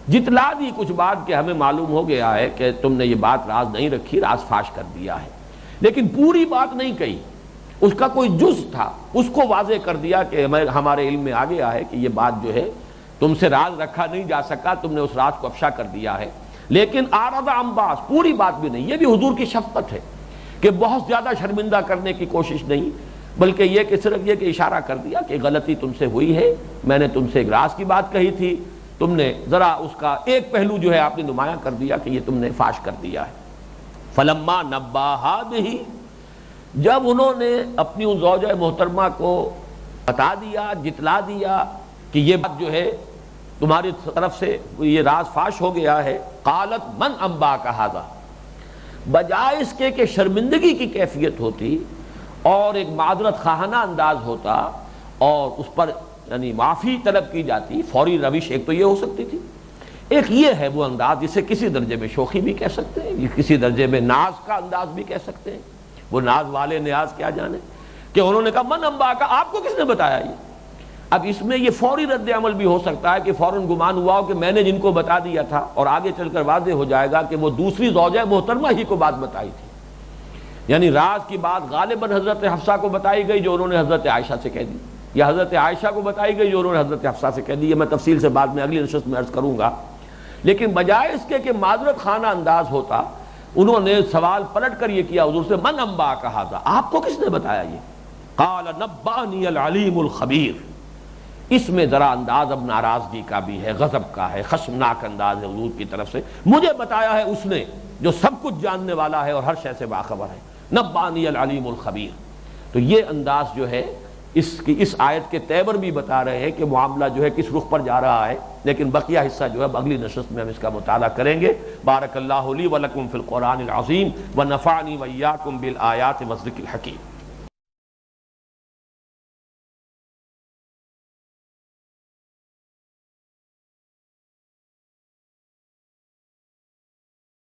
جتلا دی کچھ بات کہ ہمیں معلوم ہو گیا ہے کہ تم نے یہ بات راز نہیں رکھی، راز فاش کر دیا ہے، لیکن پوری بات نہیں کہی، اس کا کوئی جز تھا اس کو واضح کر دیا کہ ہمارے علم میں آ گیا ہے کہ یہ بات جو ہے تم سے راز رکھا نہیں جا سکا، تم نے اس راز کو افشا کر دیا ہے، لیکن اعرض عن بعض، پوری بات بھی نہیں۔ یہ بھی حضور کی شفقت ہے کہ بہت زیادہ شرمندہ کرنے کی کوشش نہیں، بلکہ یہ کہ صرف یہ کہ اشارہ کر دیا کہ غلطی تم سے ہوئی ہے، میں نے تم سے ایک راز کی بات کہی تھی، تم نے ذرا اس کا ایک پہلو جو ہے آپ نے نمایاں کر دیا کہ یہ تم نے فاش کر دیا ہے۔ فلما نباہا بہ، جب انہوں نے اپنی ان زوجہ محترمہ کو بتا دیا، جتلا دیا کہ یہ بات جو ہے تمہاری طرف سے یہ راز فاش ہو گیا ہے، قالت من انباک ھذا، بجائے اس کے کہ شرمندگی کی کیفیت ہوتی اور ایک معذرت خواہانہ انداز ہوتا اور اس پر یعنی معافی طلب کی جاتی، فوری روش ایک تو یہ ہو سکتی تھی، ایک یہ ہے وہ انداز جسے کسی درجے میں شوخی بھی کہہ سکتے ہیں، کسی درجے میں ناز کا انداز بھی کہہ سکتے ہیں، وہ ناز والے نیاز کیا جانے، کہ انہوں نے کہا من انباک، آپ کو کس نے بتایا یہ؟ اب اس میں یہ فوری رد عمل بھی ہو سکتا ہے کہ فوراً گمان ہوا ہو کہ میں نے جن کو بتا دیا تھا، اور آگے چل کر واضح ہو جائے گا کہ وہ دوسری زوجہ محترمہ ہی کو بات بتائی تھی، یعنی راز کی بات غالباً حضرت حفصہ کو بتائی گئی جو انہوں نے حضرت عائشہ سے کہہ دی، یا حضرت عائشہ کو بتائی گئی جو انہوں نے حضرت حفصہ سے کہہ دی، یہ میں تفصیل سے بعد میں اگلی نشست میں عرض کروں گا۔ لیکن بجائے اس کے کہ معذرت خانہ انداز ہوتا، انہوں نے سوال پلٹ کر یہ کیا حضور سے، من انباک ھذا، آپ کو کس نے بتایا یہ؟ قال نبأنی العلیم الخبیر، اس میں ذرا انداز اب ناراضگی کا بھی ہے، غضب کا ہے، خشمناک انداز ہے حضور کی طرف سے، مجھے بتایا ہے اس نے جو سب کچھ جاننے والا ہے اور ہر شے سے باخبر ہے، نبأنی العلیم الخبیر۔ تو یہ انداز جو ہے اس آیت کے تیور بھی بتا رہے ہیں کہ معاملہ جو ہے کس رخ پر جا رہا ہے، لیکن بقیہ حصہ جو ہے اگلی نشست میں ہم اس کا مطالعہ کریں گے۔ بارک اللہ لی ولکم فی القرآن العظیم ونفعنی وإیاکم بالآیات والذکر الحکیم۔